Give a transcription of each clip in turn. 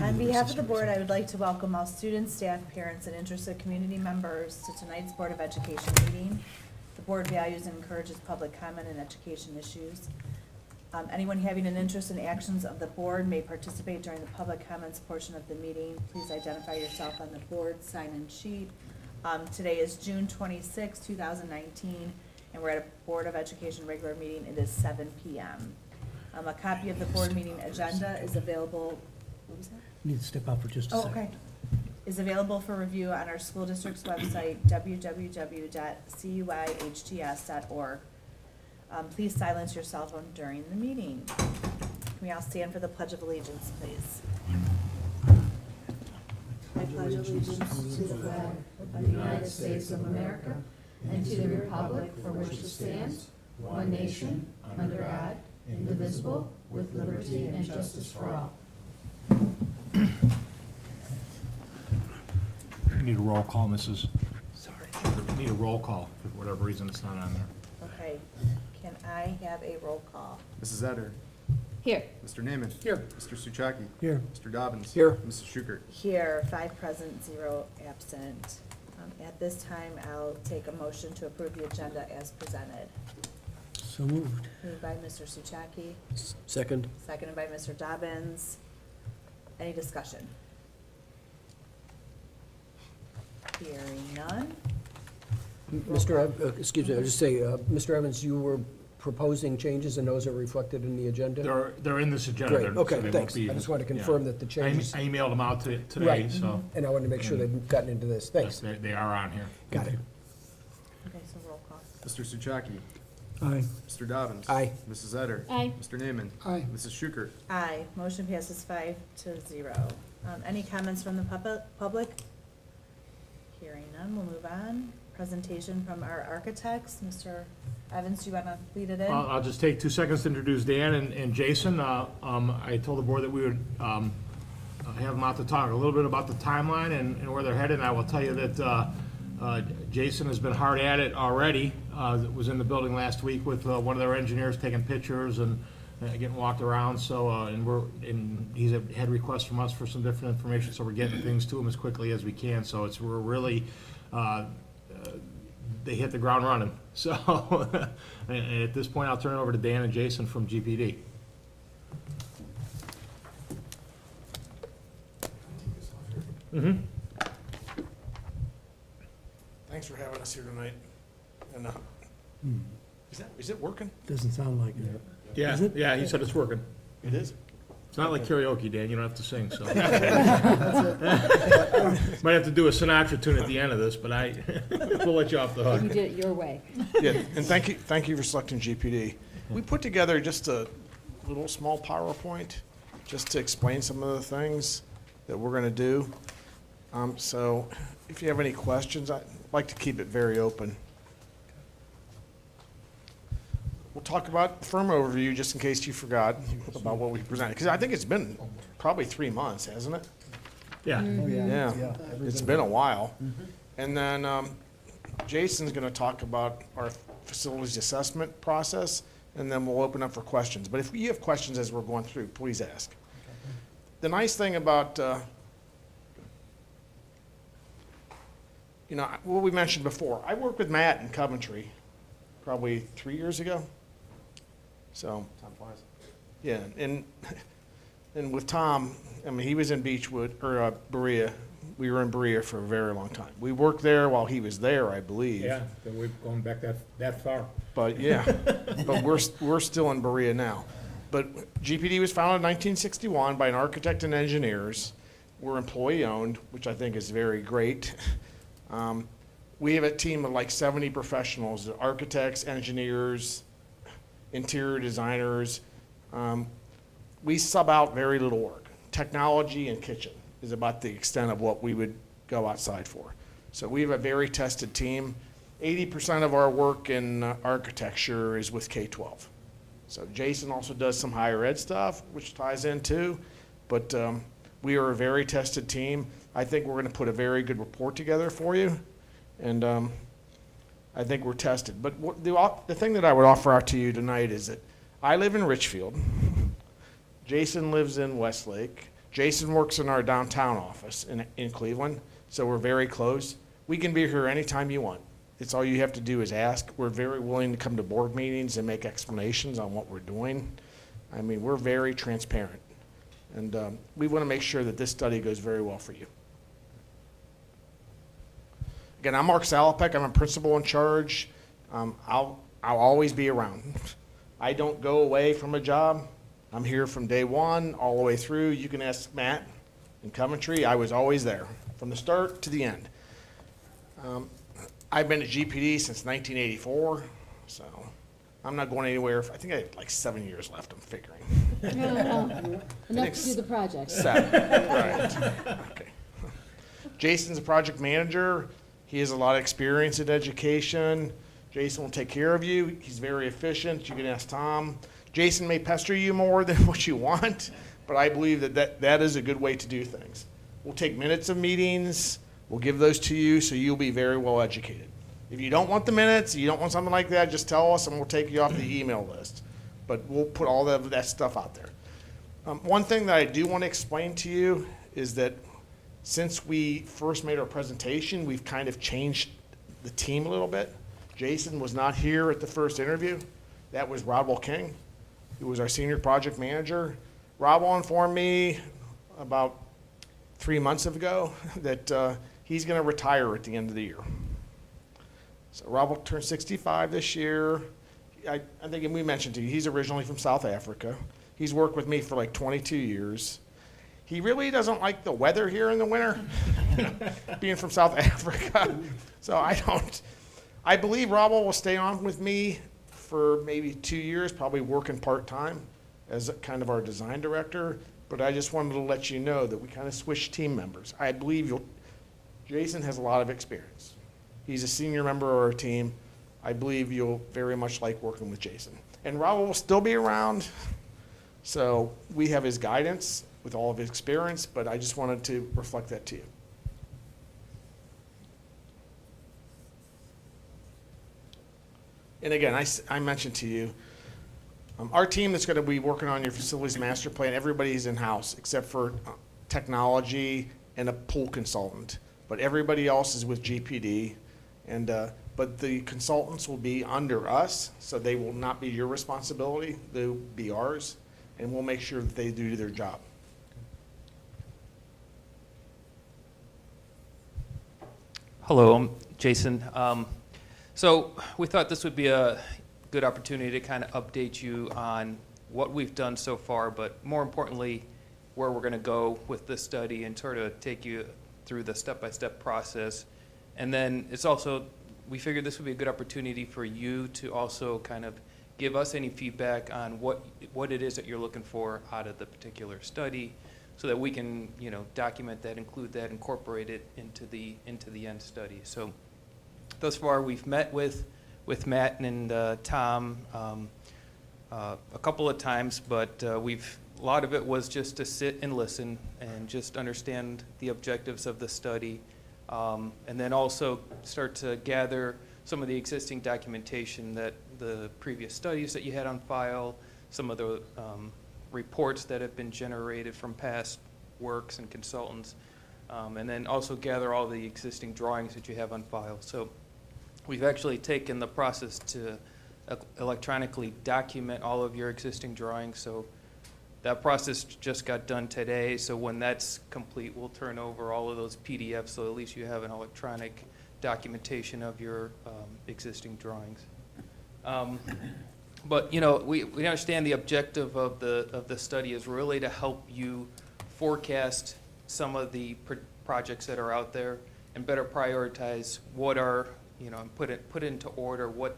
On behalf of the board, I would like to welcome all students, staff, parents, and interested community members to tonight's Board of Education meeting. The board values and encourages public comment and education issues. Anyone having an interest in actions of the board may participate during the public comments portion of the meeting. Please identify yourself on the board sign-in sheet. Today is June 26, 2019, and we're at a Board of Education regular meeting. It is 7 p.m. A copy of the board meeting agenda is available. What was that? Need to step out for just a Oh, second. okay. Is available for review on our school district's website, www.cuyhts.org. Please silence your cell phone during the meeting. Can we all stand for the Pledge of Allegiance, please? I pledge allegiance to the flag of the United States of America and to the republic for which it stands, one nation, under God, indivisible, with liberty and justice for all. We need a roll call, Mrs. Sorry. We need a roll call, for whatever reason it's not on there. Okay. Can I have a roll call? Mrs. Etter. Here. Mr. Naaman. Here. Mr. Suchaki. Here. Mr. Dobbins. Here. Mrs. Schukert. Here, 5 present, 0 absent. At this time, I'll take a motion to approve the agenda as presented. So moved. Moved by Mr. Suchaki, Second. seconded by Mr. Dobbins. Any discussion? Hearing none. Excuse me, I'll just say, Mr. Evans, you were proposing changes and those are reflected in the agenda? They're in this agenda. Great, so okay, they won't thanks. be- I just wanted to yeah. confirm that the changes, I emailed them out today, Right. so and I wanted to make sure they've gotten into this. Thanks. they are on here. Got it. Okay, so roll call. Mr. Suchaki. Aye. Mr. Dobbins. Aye. Mrs. Etter. Aye. Mr. Naaman. Aye. Mrs. Schukert. Aye, motion passes 5-0. Any comments from the public? Hearing none, we'll move on. Presentation from our architects. Mr. Evans, do you want to lead it in? I'll just take 2 seconds to introduce Dan and Jason. I told the board that we would have them out to talk a little bit about the timeline and where they're headed. And I will tell you that Jason has been hard at it already. Was in the building last week with one of their engineers taking pictures and getting walked around. So and he's had requests from us for some different information. So we're getting things to him as quickly as we can. So we're really they hit the ground running. So and at this point, I'll turn it over to Dan and Jason from GPD. Mm-hmm. Thanks for having us here tonight. And is it working? Doesn't sound like it. Yeah, Is it? yeah, he said it's working. It is. It's not like karaoke, Dan. You don't have to sing, so. Might have to do a Sinatra tune at the end of this, but we'll let you off the You hook. did it your way. Yeah, and thank you for selecting GPD. We put together just a little small PowerPoint just to explain some of the things that we're gonna do. So if you have any questions, I'd like to keep it very open. We'll talk about the firm overview, just in case you forgot about what we presented, because I think it's been probably 3 months, hasn't it? Yeah. Yeah, it's been a while. And then Jason's going to talk about our facilities assessment process, and then we'll open up for questions. But if you have questions as we're going through, please ask. The nice thing about, what we mentioned before, I worked with Matt in Coventry probably 3 years ago. So, yeah, and with Tom, I mean, he was in Beechwood, or Berea. We were in Berea for a very long time. We worked there while he was there, I believe. Yeah, so we've gone back that far. But yeah, but we're still in Berea now. But GPD was founded in 1961 by an architect and engineers. We're employee-owned, which I think is very great. We have a team of like 70 professionals, architects, engineers, interior designers. We sub out very little work. Technology and kitchen is about the extent of what we would go outside for. So we have a very tested team. 80% of our work in architecture is with K-12. So Jason also does some higher ed stuff, which ties in too. But we are a very tested team. I think we're going to put a very good report together for you. And I think we're tested. But the thing that I would offer out to you tonight is that I live in Richfield. Jason lives in Westlake. Jason works in our downtown office in Cleveland, so we're very close. We can be here anytime you want. It's all you have to do is ask. We're very willing to come to board meetings and make explanations on what we're doing. I mean, we're very transparent. And we want to make sure that this study goes very well for you. Again, I'm Mark Salopek. I'm a principal in charge. I'll always be around. I don't go away from a job. I'm here from day one all the way through. You can ask Matt in Coventry. I was always there from the start to the end. I've been at GPD since 1984, so I'm not going anywhere. I think I have like 7 years left, I'm figuring. No. Enough to do the project. 7, right. Okay. Jason's a project manager. He has a lot of experience in education. Jason will take care of you. He's very efficient. You can ask Tom. Jason may pester you more than what you want, but I believe that is a good way to do things. We'll take minutes of meetings. We'll give those to you so you'll be very well educated. If you don't want the minutes, you don't want something like that, just tell us and we'll take you off the email list. But we'll put all that stuff out there. One thing that I do want to explain to you is that since we first made our presentation, we've kind of changed the team a little bit. Jason was not here at the first interview. That was Rodwell King, who was our senior project manager. Rodwell informed me about 3 months ago that he's going to retire at the end of the year. So Rodwell turned 65 this year. I think we mentioned to you, he's originally from South Africa. He's worked with me for like 22 years. He really doesn't like the weather here in the winter, being from South Africa. So I believe Rodwell will stay on with me for maybe 2 years, probably working part-time as kind of our design director. But I just wanted to let you know that we kind of switched team members. I believe Jason has a lot of experience. He's a senior member of our team. I believe you'll very much like working with Jason. And Raul will still be around, so we have his guidance with all of his experience, but I just wanted to reflect that to you. And again, I mentioned to you, our team that's going to be working on your facilities master plan, everybody's in-house except for technology and a pool consultant. But everybody else is with GPD. But the consultants will be under us, so they will not be your responsibility. They'll be ours, and we'll make sure that they do their job. Hello, I'm Jason. So we thought this would be a good opportunity to kind of update you on what we've done so far, but more importantly, where we're going to go with this study and sort of take you through the step-by-step process. And then it's also, we figured this would be a good opportunity for you to also kind of give us any feedback on what it is that you're looking for out of the particular study, so that we can, document that, include that, incorporate it into the end study. So thus far, we've met with Matt and Tom a couple of times, but a lot of it was just to sit and listen and just understand the objectives of the study. And then also start to gather some of the existing documentation that the previous studies that you had on file, some of the reports that have been generated from past works and consultants, and then also gather all the existing drawings that you have on file. So we've actually taken the process to electronically document all of your existing drawings. So that process just got done today, so when that's complete, we'll turn over all of those PDFs, so at least you have an electronic documentation of your existing drawings. But we understand the objective of the study is really to help you forecast some of the projects that are out there and better prioritize what are, and put into order what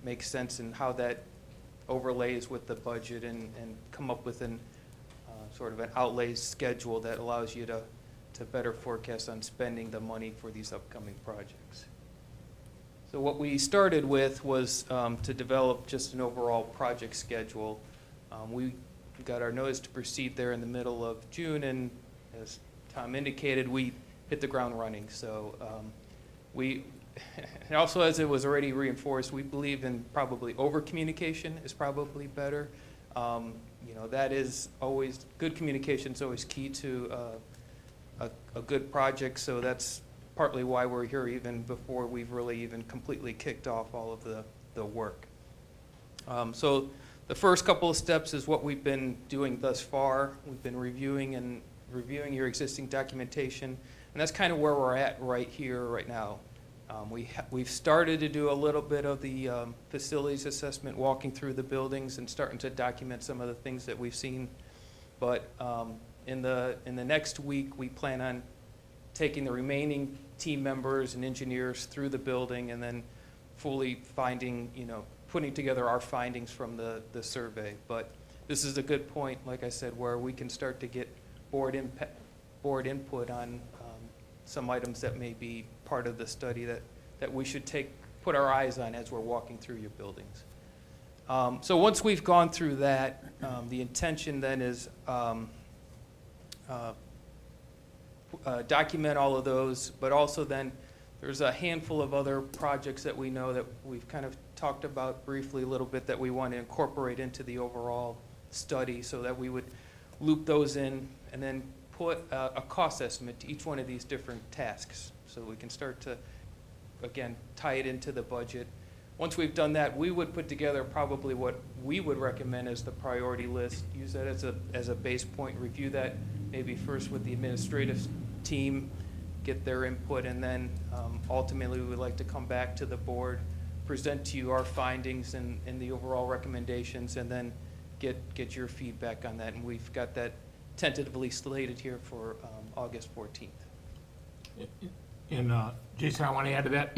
makes sense and how that overlays with the budget and come up with sort of an outlay schedule that allows you to better forecast on spending the money for these upcoming projects. So what we started with was to develop just an overall project schedule. We got our notice to proceed there in the middle of June, and as Tom indicated, we hit the ground running. So and also, as it was already reinforced, we believe in probably over-communication is probably better. That is always, good communication is always key to a good project, so that's partly why we're here even before we've really even completely kicked off all of the work. So the first couple of steps is what we've been doing thus far. We've been reviewing your existing documentation, and that's kind of where we're at right here, right now. We've started to do a little bit of the facilities assessment, walking through the buildings and starting to document some of the things that we've seen. But in the next week, we plan on taking the remaining team members and engineers through the building and then fully putting together our findings from the survey. But this is a good point, like I said, where we can start to get board input on some items that may be part of the study that we should put our eyes on as we're walking through your buildings. So once we've gone through that, the intention then is document all of those, but also then there's a handful of other projects that we know that we've kind of talked about briefly a little bit that we want to incorporate into the overall study so that we would loop those in and then put a cost estimate to each one of these different tasks so we can start to, again, tie it into the budget. Once we've done that, we would put together probably what we would recommend as the priority list, use that as a base point, review that maybe first with the administrative team, get their input, and then ultimately we would like to come back to the board, present to you our findings and the overall recommendations, and then get your feedback on that. And we've got that tentatively slated here for August 14th. And Jason, I want to add to that.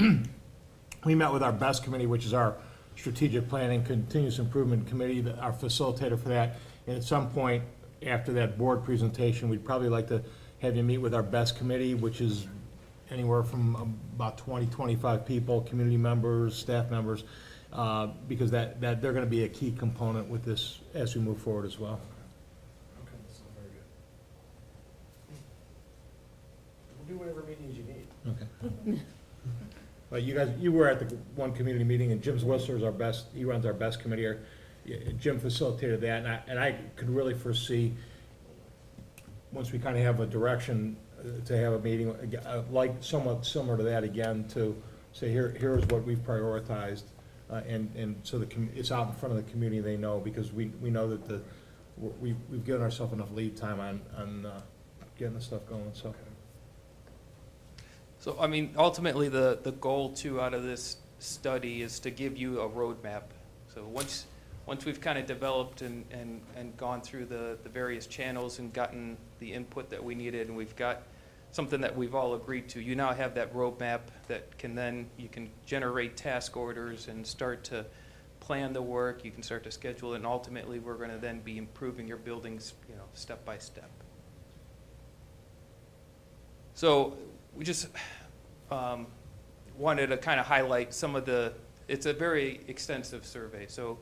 We met with our BEST committee, which is our strategic planning continuous improvement committee, our facilitator for that. And at some point after that board presentation, we'd probably like to have you meet with our BEST committee, which is anywhere from about 20, 25 people, community members, staff members, because that they're going to be a key component with this as we move forward as well. Okay, that's not very good. We'll do whatever meetings you need. Okay. Well, you were at the one community meeting, and Jim Whistler is our best, he runs our BEST committee, or Jim facilitated that, and I could really foresee, once we kind of have a direction to have a meeting, like somewhat similar to that again, to say, here's what we've prioritized, and so it's out in front of the community, they know, because we know that we've given ourselves enough lead time on getting the stuff going, so. So, I mean, ultimately, the goal, too, out of this study is to give you a roadmap. So once we've kind of developed and gone through the various channels and gotten the input that we needed, and we've got something that we've all agreed to, you now have that roadmap that you can generate task orders and start to plan the work, you can start to schedule it, and ultimately, we're going to then be improving your buildings, step by step. So we just wanted to kind of highlight some of it's a very extensive survey. So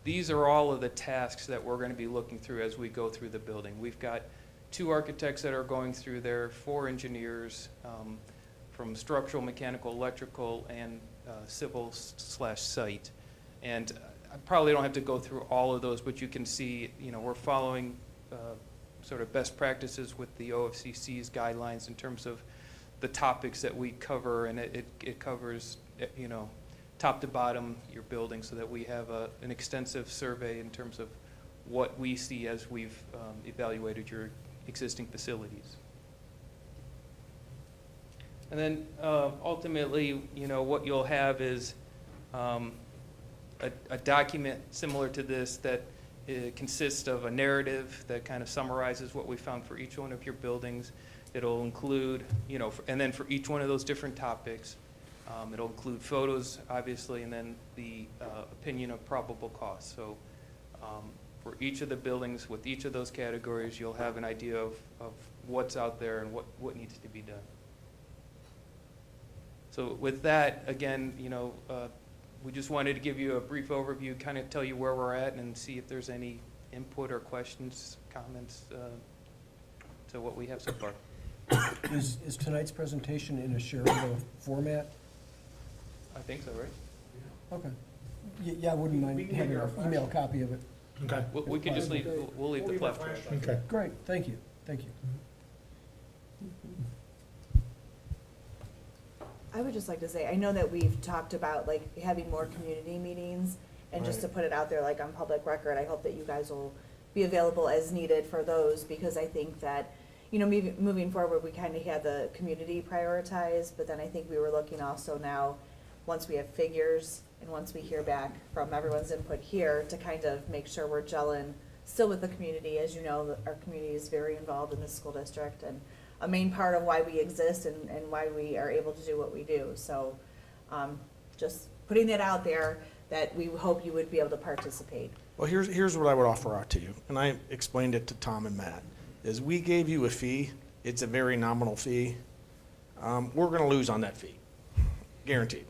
these are all of the tasks that we're going to be looking through as we go through the building. We've got 2 architects that are going through there, 4 engineers from structural, mechanical, electrical, and civil/site. And I probably don't have to go through all of those, but you can see, we're following sort of best practices with the OFCC's guidelines in terms of the topics that we cover, and it covers, top to bottom your building, so that we have an extensive survey in terms of what we see as we've evaluated your existing facilities. And then ultimately, what you'll have is a document similar to this that consists of a narrative that kind of summarizes what we found for each one of your buildings. It'll include, and then for each one of those different topics, it'll include photos, obviously, and then the opinion of probable cost. So for each of the buildings, with each of those categories, you'll have an idea of what's out there and what needs to be done. So with that, again, we just wanted to give you a brief overview, kind of tell you where we're at, and see if there's any input or questions, comments to what we have so far. Is tonight's presentation in a shareable format? I think so, right? Okay. Yeah, I wouldn't mind We can having make an our email copy of it. Okay. We can just leave, we'll leave the flash drive. Okay. Great, thank you, thank you. I would just like to say, I know that we've talked about like having more community meetings, and just to put it out there like on public record, I hope that you guys will be available as needed for those, because I think that, you know, moving forward, we kind of had the community prioritized, but then I think we were looking also now, once we have figures and once we hear back from everyone's input here, to kind of make sure we're gelling still with the community. As you know, our community is very involved in the school district, and a main part of why we exist and why we are able to do what we do. So just putting that out there, that we hope you would be able to participate. Well, here's what I would offer out to you, and I explained it to Tom and Matt, is we gave you a fee. It's a very nominal fee. We're gonna lose on that fee, guaranteed.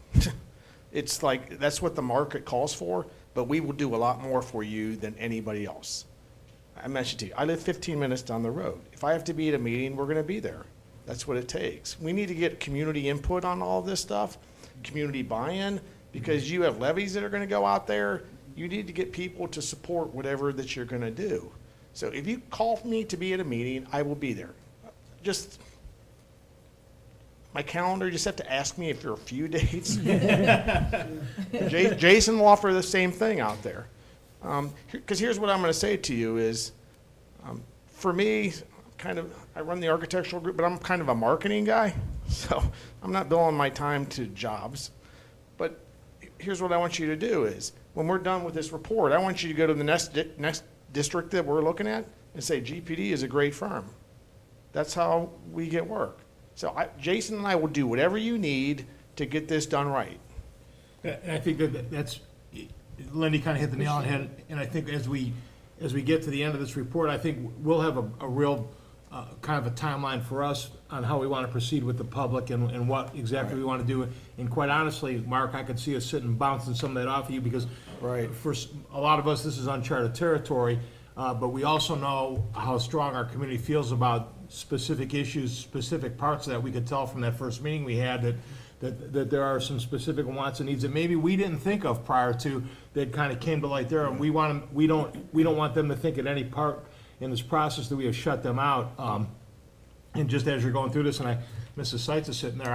It's like, that's what the market calls for, but we will do a lot more for you than anybody else. I mentioned to you, I live 15 minutes down the road. If I have to be at a meeting, we're gonna be there. That's what it takes. We need to get community input on all this stuff, community buy-in, because you have levies that are gonna go out there. You need to get people to support whatever that you're gonna do. So if you call me to be at a meeting, I will be there. Just, my calendar, you just have to ask me if there are a few dates. Jason will offer the same thing out there. Because here's what I'm gonna say to you is, for me, I run the architectural group, but I'm kind of a marketing guy, so I'm not billing my time to jobs. But here's what I want you to do is, when we're done with this report, I want you to go to the next district that we're looking at and say, GPD is a great firm. That's how we get work. So Jason and I will do whatever you need to get this done right. And I think that's, Lindy kind of hit the nail on the head, and I think as we get to the end of this report, I think we'll have a real kind of a timeline for us on how we want to proceed with the public and what exactly we want to do. And quite honestly, Mark, I could see us sitting and bouncing some of that off of you, because for a lot of us, this is uncharted territory, but we also know how strong our community feels about specific issues, specific parts of that. We could tell from that first meeting we had that there are some specific wants and needs that maybe we didn't think of prior to, that kind of came to light there, and we don't want them to think at any part in this process that we have shut them out. And just as you're going through this, and Mrs. Seitz is sitting there,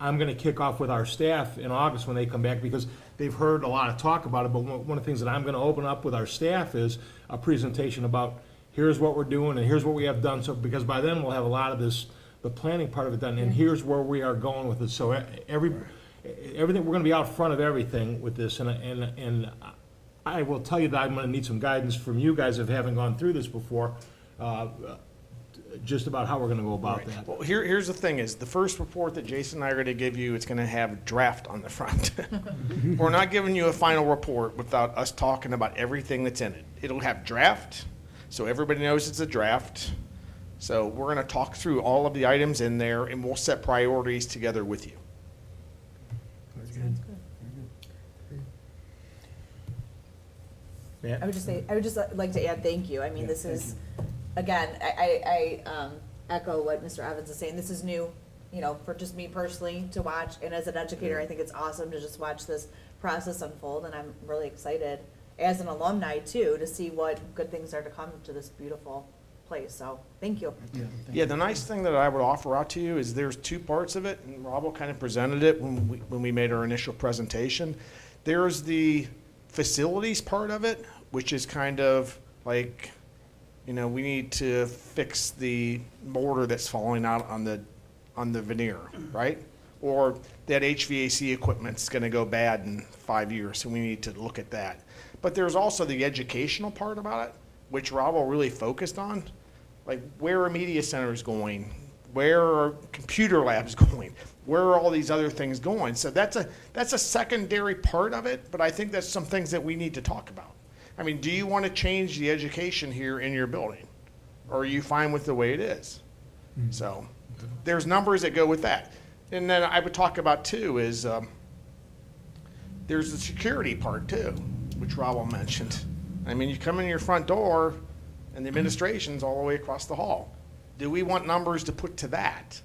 I'm gonna kick off with our staff in August when they come back, because they've heard a lot of talk about it, but one of the things that I'm gonna open up with our staff is a presentation about, here's what we're doing and here's what we have done, so, because by then we'll have a lot of this, the planning part of it done, and here's where we are going with it. So everything, we're gonna be out front of everything with this, and I will tell you that I'm gonna need some guidance from you guys if haven't gone through this before, just about how we're gonna go about that. Well, here's the thing is, the first report that Jason and I are gonna give you, it's gonna have draft on the front. We're not giving you a final report without us talking about everything that's in it. It'll have draft, so everybody knows it's a draft. So we're gonna talk through all of the items in there, and we'll set priorities together with you. Sounds good. I would just like to add thank you. I mean, this is, again, I echo what Mr. Evans is saying. This is new, you know, for just me personally to watch, and as an educator, I think it's awesome to just watch this process unfold, and I'm really excited as an alumni too, to see what good things are to come to this beautiful place. So, thank you. Yeah, the nice thing that I would offer out to you is there's two parts of it, and Rob kind of presented it when we made our initial presentation. There's the facilities part of it, which is kind of like, you know, we need to fix the mortar that's falling out on the veneer, right? Or that HVAC equipment's gonna go bad in 5 years, so we need to look at that. But there's also the educational part about it, which Rob really focused on, like where are media centers going? Where are computer labs going? Where are all these other things going? So that's a secondary part of it, but I think that's some things that we need to talk about. I mean, do you want to change the education here in your building? Or are you fine with the way it is? So there's numbers that go with that. And then I would talk about too is there's the security part too, which Rob mentioned. I mean, you come in your front door and the administration's all the way across the hall. Do we want numbers to put to that?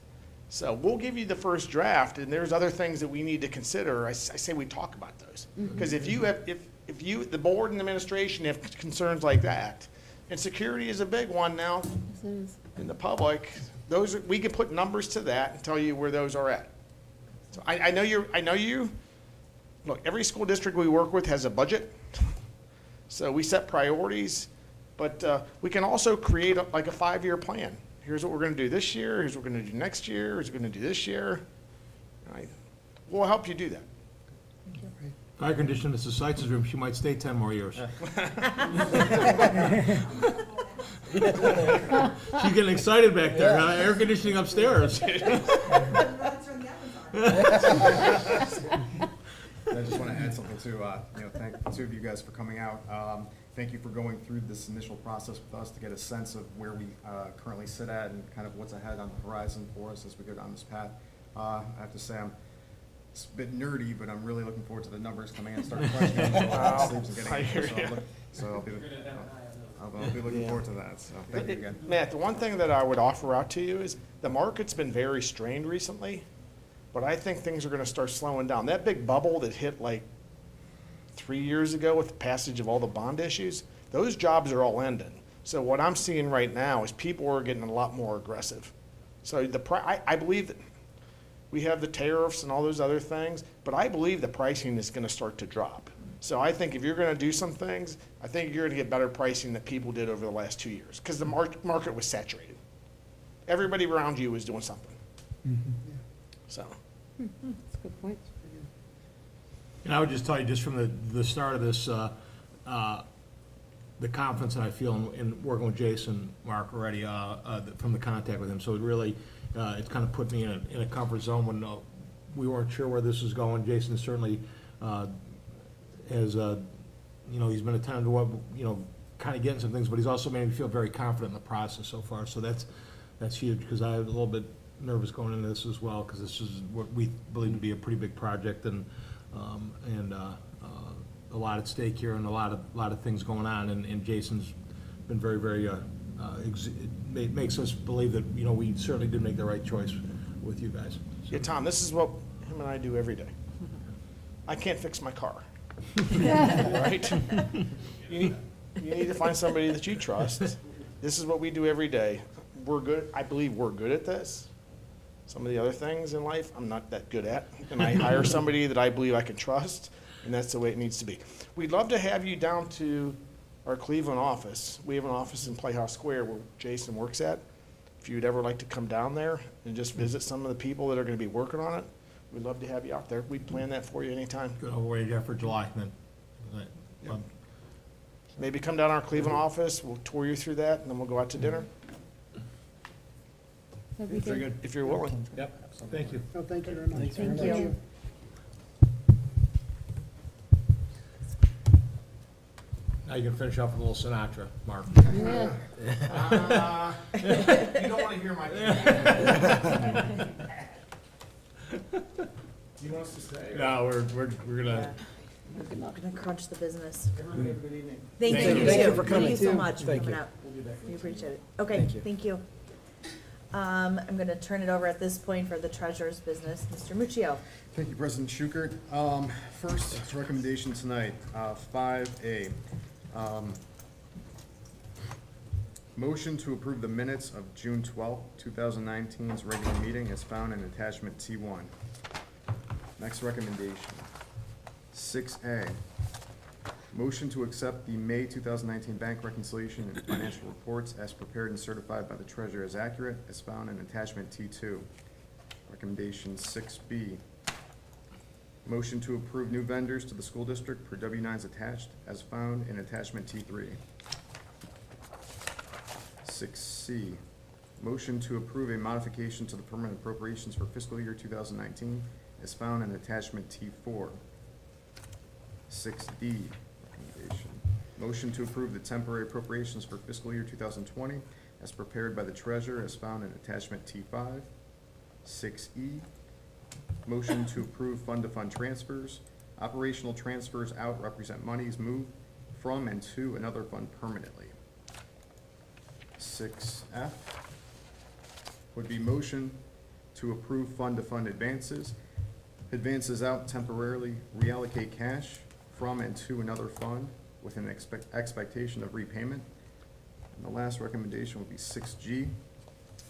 So we'll give you the first draft, and there's other things that we need to consider. I say we talk about those. Because if if you, the board and administration have concerns like that, and security is a big one now in the public, those, we can put numbers to that and tell you where those are at. So I know you, look, every school district we work with has a budget, so we set priorities, but we can also create like a 5-year plan. Here's what we're gonna do this year, here's what we're gonna do next year, here's what we're gonna do this year. Right? We'll help you do that. If I condition Mrs. Seitz's room, she might stay 10 more years. She's getting excited back there, huh? Air conditioning upstairs. I just want to add something to, thank the two of you guys for coming out. Thank you for going through this initial process with us to get a sense of where we currently sit at and kind of what's ahead on the horizon for us as we go down this path. I have to say, it's a bit nerdy, but I'm really looking forward to the numbers coming in and start questioning sleeps and I hear getting ya. so I'll be looking forward to that. So thank you again. Matt, the one thing that I would offer out to you is the market's been very strained recently, but I think things are gonna start slowing down. That big bubble that hit like 3 years ago with the passage of all the bond issues, those jobs are all ending. So what I'm seeing right now is people are getting a lot more aggressive. So I believe that we have the tariffs and all those other things, but I believe the pricing is gonna start to drop. So I think if you're gonna do some things, I think you're gonna get better pricing than people did over the last 2 years, because the market was saturated. Everybody around you was doing something. So, That's a good point. And I would just tell you, just from the start of this, the confidence that I feel in working with Jason, Mark, already, from the contact with him, so it really, it's kind of put me in a comfort zone when we weren't sure where this was going. Jason certainly has, he's been attentive to what, kind of getting some things, but he's also made me feel very confident in the process so far, so that's huge, because I was a little bit nervous going into this as well, because this is what we believe to be a pretty big project, and a lot at stake here, and a lot of things going on, and Jason's been very, very, it makes us believe that, we certainly did make the right choice with you guys. yeah, Tom, this is what him and I do every day. I can't fix my car. Right? You need to find somebody that you trust. This is what we do every day. We're good, I believe we're good at this. Some of the other things in life, I'm not that good at. And I hire somebody that I believe I can trust, and that's the way it needs to be. We'd love to have you down to our Cleveland office. We have an office in Playhouse Square where Jason works at. If you'd ever like to come down there and just visit some of the people that are gonna be working on it, we'd love to have you out there. We'd plan that for you anytime. Good, I'll wait for July, then. Maybe come down to our Cleveland office, we'll tour you through that, and then we'll go out to dinner, That'd be Very good. good. if you're willing. Yep, thank you. Oh, thank you very much. Thank you. Now you can finish off with a little Sinatra, Mark. Yeah. You don't wanna hear my. You want us to stay? No, we're gonna, We're gonna crunch the business. Everyone have a good evening. Thank Thank you, you. you Thank you too. for coming. Thank you so much for Thank coming you. out. We appreciate it. Okay, Thank you. thank you. I'm gonna turn it over at this point for the treasurer's business. Mr. Muccio. Thank you, President Schukert. First recommendation tonight, 5A. Motion to approve the minutes of June 12th, 2019's regular meeting as found in attachment T1. Next recommendation, 6A. Motion to accept the May 2019 bank reconciliation and financial reports as prepared and certified by the treasurer as accurate as found in attachment T2. Recommendation 6B. Motion to approve new vendors to the school district per W-9s attached as found in attachment T3. 6C. Motion to approve a modification to the permanent appropriations for fiscal year 2019 as found in attachment T4. 6D. Recommendation. Motion to approve the temporary appropriations for fiscal year 2020 as prepared by the treasurer as found in attachment T5. 6E. Motion to approve fund-to-fund transfers. Operational transfers out represent monies moved from and to another fund permanently. 6F would be motion to approve fund-to-fund advances. Advances out temporarily reallocate cash from and to another fund with an expectation of repayment. And the last recommendation would be 6G.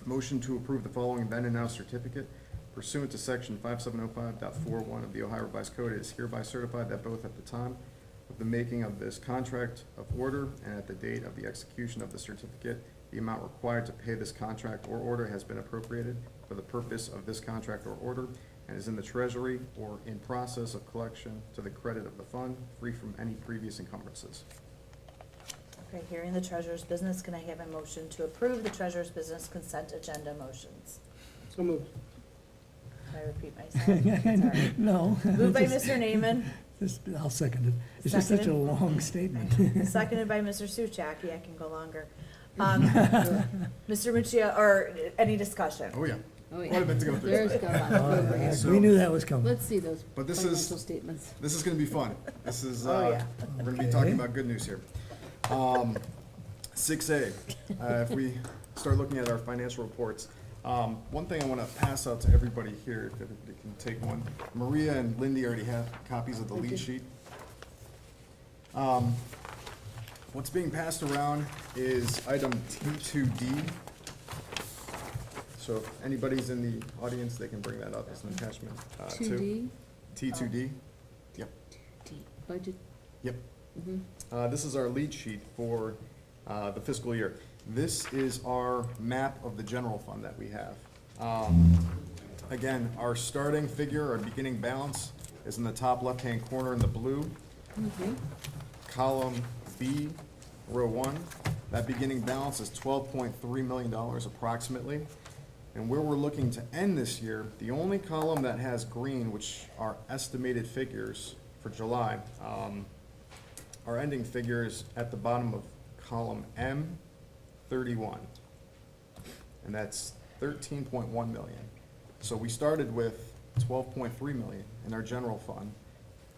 Motion to approve the following then and now certificate pursuant to section 5705.41 of the Ohio Revised Code. It is hereby certified that both at the time of the making of this contract of order and at the date of the execution of the certificate, the amount required to pay this contract or order has been appropriated for the purpose of this contract or order and is in the treasury or in process of collection to the credit of the fund, free from any previous encumbrances. Okay, hearing the treasurer's business, can I have a motion to approve the treasurer's business consent agenda motions? So moved. Can I repeat myself? Sorry. No. Moved by Mr. Naaman, I'll second it. It's just such a Seconded. long statement. seconded by Mr. Suchaki. I can go longer. Mr. Muccio, or any discussion? Oh, yeah. Oh, yeah. Quite a bit to go through. There's go on. So- We knew that was coming. Let's see those But this financial is- statements. This is gonna be fun. This is, Oh, yeah. we're gonna be Okay. talking about good news here. 6A, if we start looking at our financial reports, one thing I wanna pass out to everybody here, if everybody can take one. Maria and Lindy already have copies of the lead sheet. What's being passed around is item T2D. So if anybody's in the audience, they can bring that up as an attachment, too. 2D, T2D, yep, budget, yep. mhm. This is our lead sheet for the fiscal year. This is our map of the general fund that we have. Again, our starting figure, our beginning balance, is in the top left-hand corner in the blue. Okay. Column B, row 1. That beginning balance is $12.3 million approximately. And where we're looking to end this year, the only column that has green, which are estimated figures for July, our ending figures at the bottom of column M, 31. And that's 13.1 million. So we started with 12.3 million in our general fund,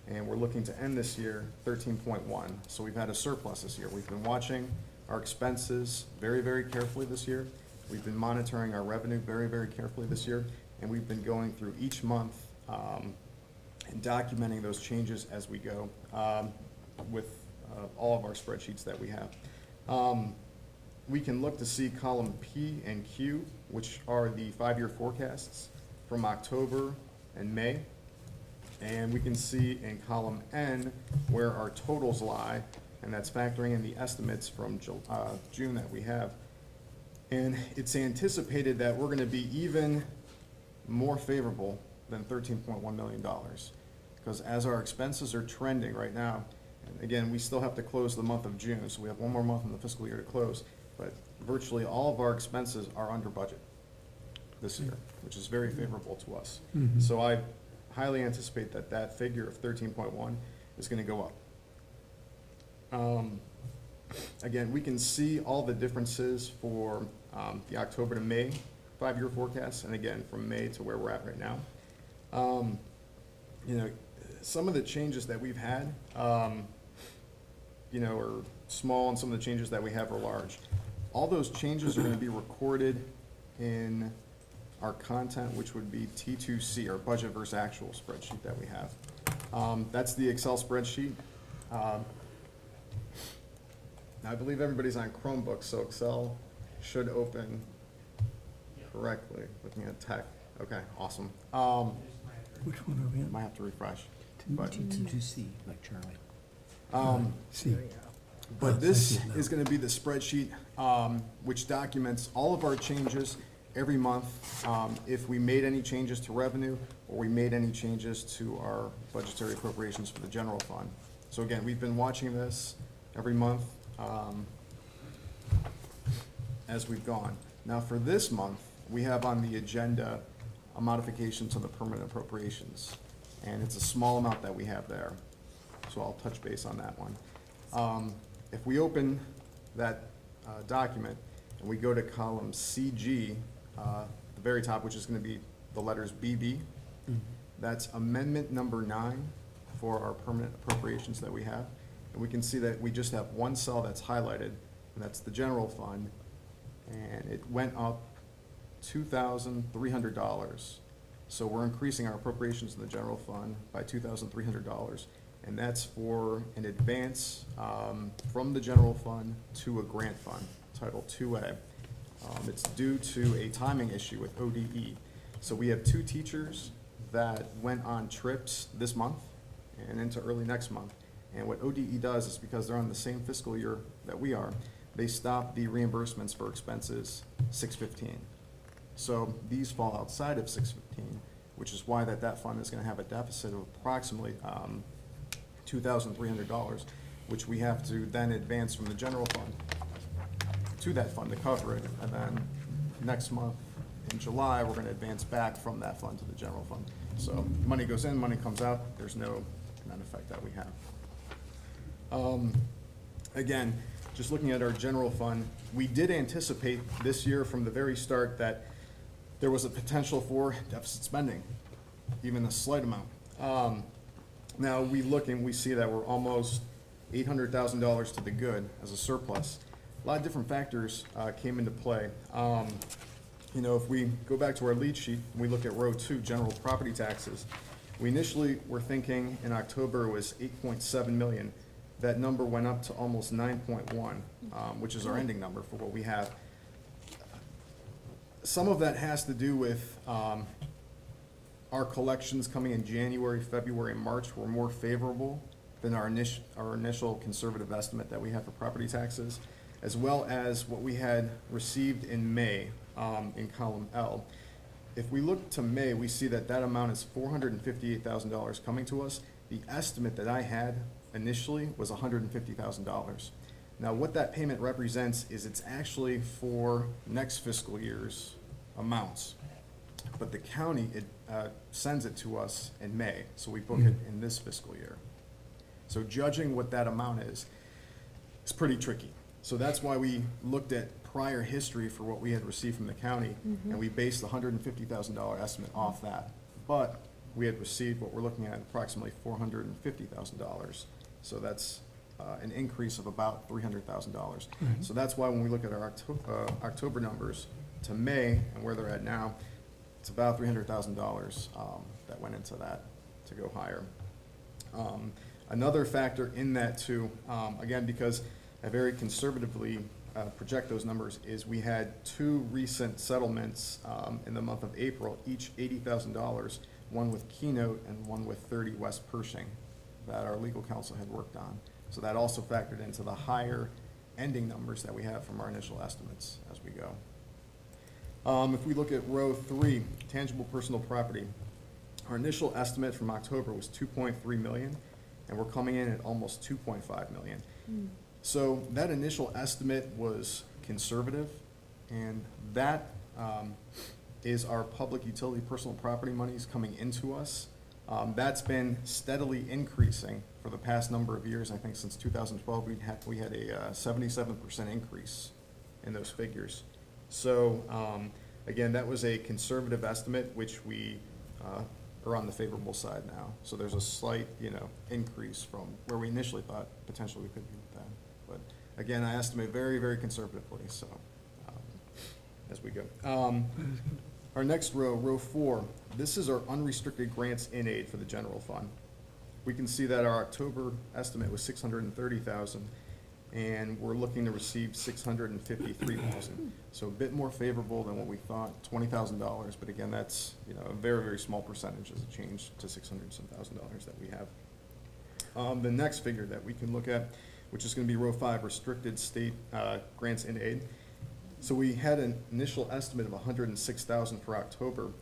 and we're looking to end this year 13.1. So we've had a surplus this year. We've been watching our expenses very, very carefully this year. We've been monitoring our revenue very, very carefully this year, and we've been going through each month and documenting those changes as we go with all of our spreadsheets that we have. We can look to see column P and Q, which are the 5-year forecasts from October and May. And we can see in column N where our totals lie, and that's factoring in the estimates from June that we have. And it's anticipated that we're gonna be even more favorable than $13.1 million. Because as our expenses are trending right now, and again, we still have to close the month of June, so we have one more month in the fiscal year to close, but virtually all of our expenses are under budget this year, which is very favorable to us. Mhm. So I highly anticipate that that figure of 13.1 is gonna go up. Again, we can see all the differences for the October to May 5-year forecast, and again, from May to where we're at right now. You know, some of the changes that we've had, you know, are small, and some of the changes that we have are large. All those changes are gonna be recorded in our content, which would be T2C, our budget versus actual spreadsheet that we have. That's the Excel spreadsheet. I believe everybody's on Chromebooks, so Excel should open correctly, looking at tech. Okay, awesome. Which one are we Might on? have to refresh. But, To see, like Charlie. See. but I this see it now. is gonna be the spreadsheet, which documents all of our changes every month. If we made any changes to revenue, or we made any changes to our budgetary appropriations for the general fund. So again, we've been watching this every month, as we've gone. Now, for this month, we have on the agenda a modification to the permanent appropriations, and it's a small amount that we have there, so I'll touch base on that one. If we open that document and we go to column CG, the very top, which is gonna be the letters BB, that's amendment number 9 for our permanent appropriations that we have. And we can see that we just have one cell that's highlighted, and that's the general fund, and it went up $2,300. So we're increasing our appropriations in the general fund by $2,300. and that's for an advance from the general fund to a grant fund, Title 2A. It's due to a timing issue with ODE. So we have 2 teachers that went on trips this month and into early next month. And what ODE does is, because they're on the same fiscal year that we are, they stop the reimbursements for expenses 6/15. So these fall outside of 6/15, which is why that fund is gonna have a deficit of approximately $2,300, which we have to then advance from the general fund to that fund to cover it. And then next month, in July, we're gonna advance back from that fund to the general fund. So money goes in, money comes out, there's no net effect that we have. Again, just looking at our general fund, we did anticipate this year from the very start that there was a potential for deficit spending, even a slight amount. Now, we look and we see that we're almost $800,000 to the good as a surplus. A lot of different factors came into play. You know, if we go back to our lead sheet, and we look at row 2, general property taxes, we initially were thinking in October was 8.7 million. That number went up to almost 9.1, which is our ending number for what we have. Some of that has to do with our collections coming in January, February, and March were more favorable than our initial conservative estimate that we had for property taxes, as well as what we had received in May in column L. If we look to May, we see that amount is $458,000 coming to us. The estimate that I had initially was $150,000. Now, what that payment represents is it's actually for next fiscal year's amounts. But the county, sends it to us in May, so we book it in this fiscal year. So judging what that amount is pretty tricky. So that's why we looked at prior history for what we had received from the county, and we based the $150,000 estimate off that. But we had received what we're looking at approximately $450,000. So that's an increase of about $300,000. So that's why when we look at our October numbers to May and where they're at now, it's about $300,000 that went into that to go higher. Another factor in that too, again, because I very conservatively project those numbers, is we had 2 recent settlements in the month of April, each $80,000, one with Keynote and one with 30 West Pershing, that our legal counsel had worked on. So that also factored into the higher ending numbers that we have from our initial estimates as we go. If we look at row 3, tangible personal property, our initial estimate from October was 2.3 million, and we're coming in at almost 2.5 million. So that initial estimate was conservative, and that is our public utility personal property monies coming into us. That's been steadily increasing for the past number of years. I think since 2012, we had a 77% increase in those figures. So, again, that was a conservative estimate, which we are on the favorable side now. So there's a slight, increase from where we initially thought potentially we could be with that. But again, I estimate very, very conservatively, so as we go. Our next row, row 4, this is our unrestricted grants in aid for the general fund. We can see that our October estimate was 630,000, and we're looking to receive 653,000. So a bit more favorable than what we thought, $20,000, but again, that's, a very, very small percentage as a change to $600,000 that we have. The next figure that we can look at, which is gonna be row 5, restricted state grants in aid. So we had an initial estimate of 106,000 for October.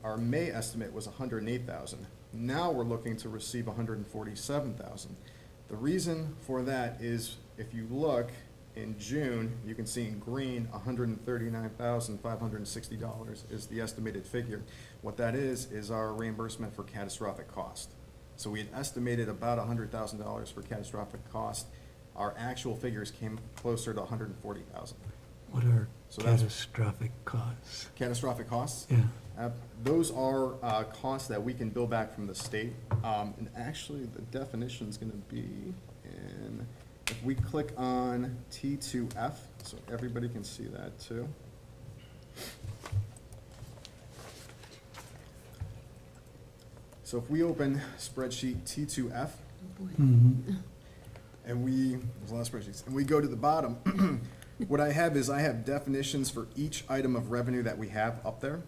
Our May estimate was 108,000. Now we're looking to receive 147,000. The reason for that is, if you look in June, you can see in green, $139,560 is the estimated figure. What that is our reimbursement for catastrophic cost. So we had estimated about $100,000 for catastrophic cost. Our actual figures came closer to 140,000. What are So that's- catastrophic costs? Catastrophic costs? Yeah. Those are costs that we can bill back from the state. And actually, the definition's gonna be in, if we click on T2F, so everybody can see that too. So if we open spreadsheet T2F, Mhm. and there's a lot of spreadsheets, and we go to the bottom, what I have is I have definitions for each item of revenue that we have up there.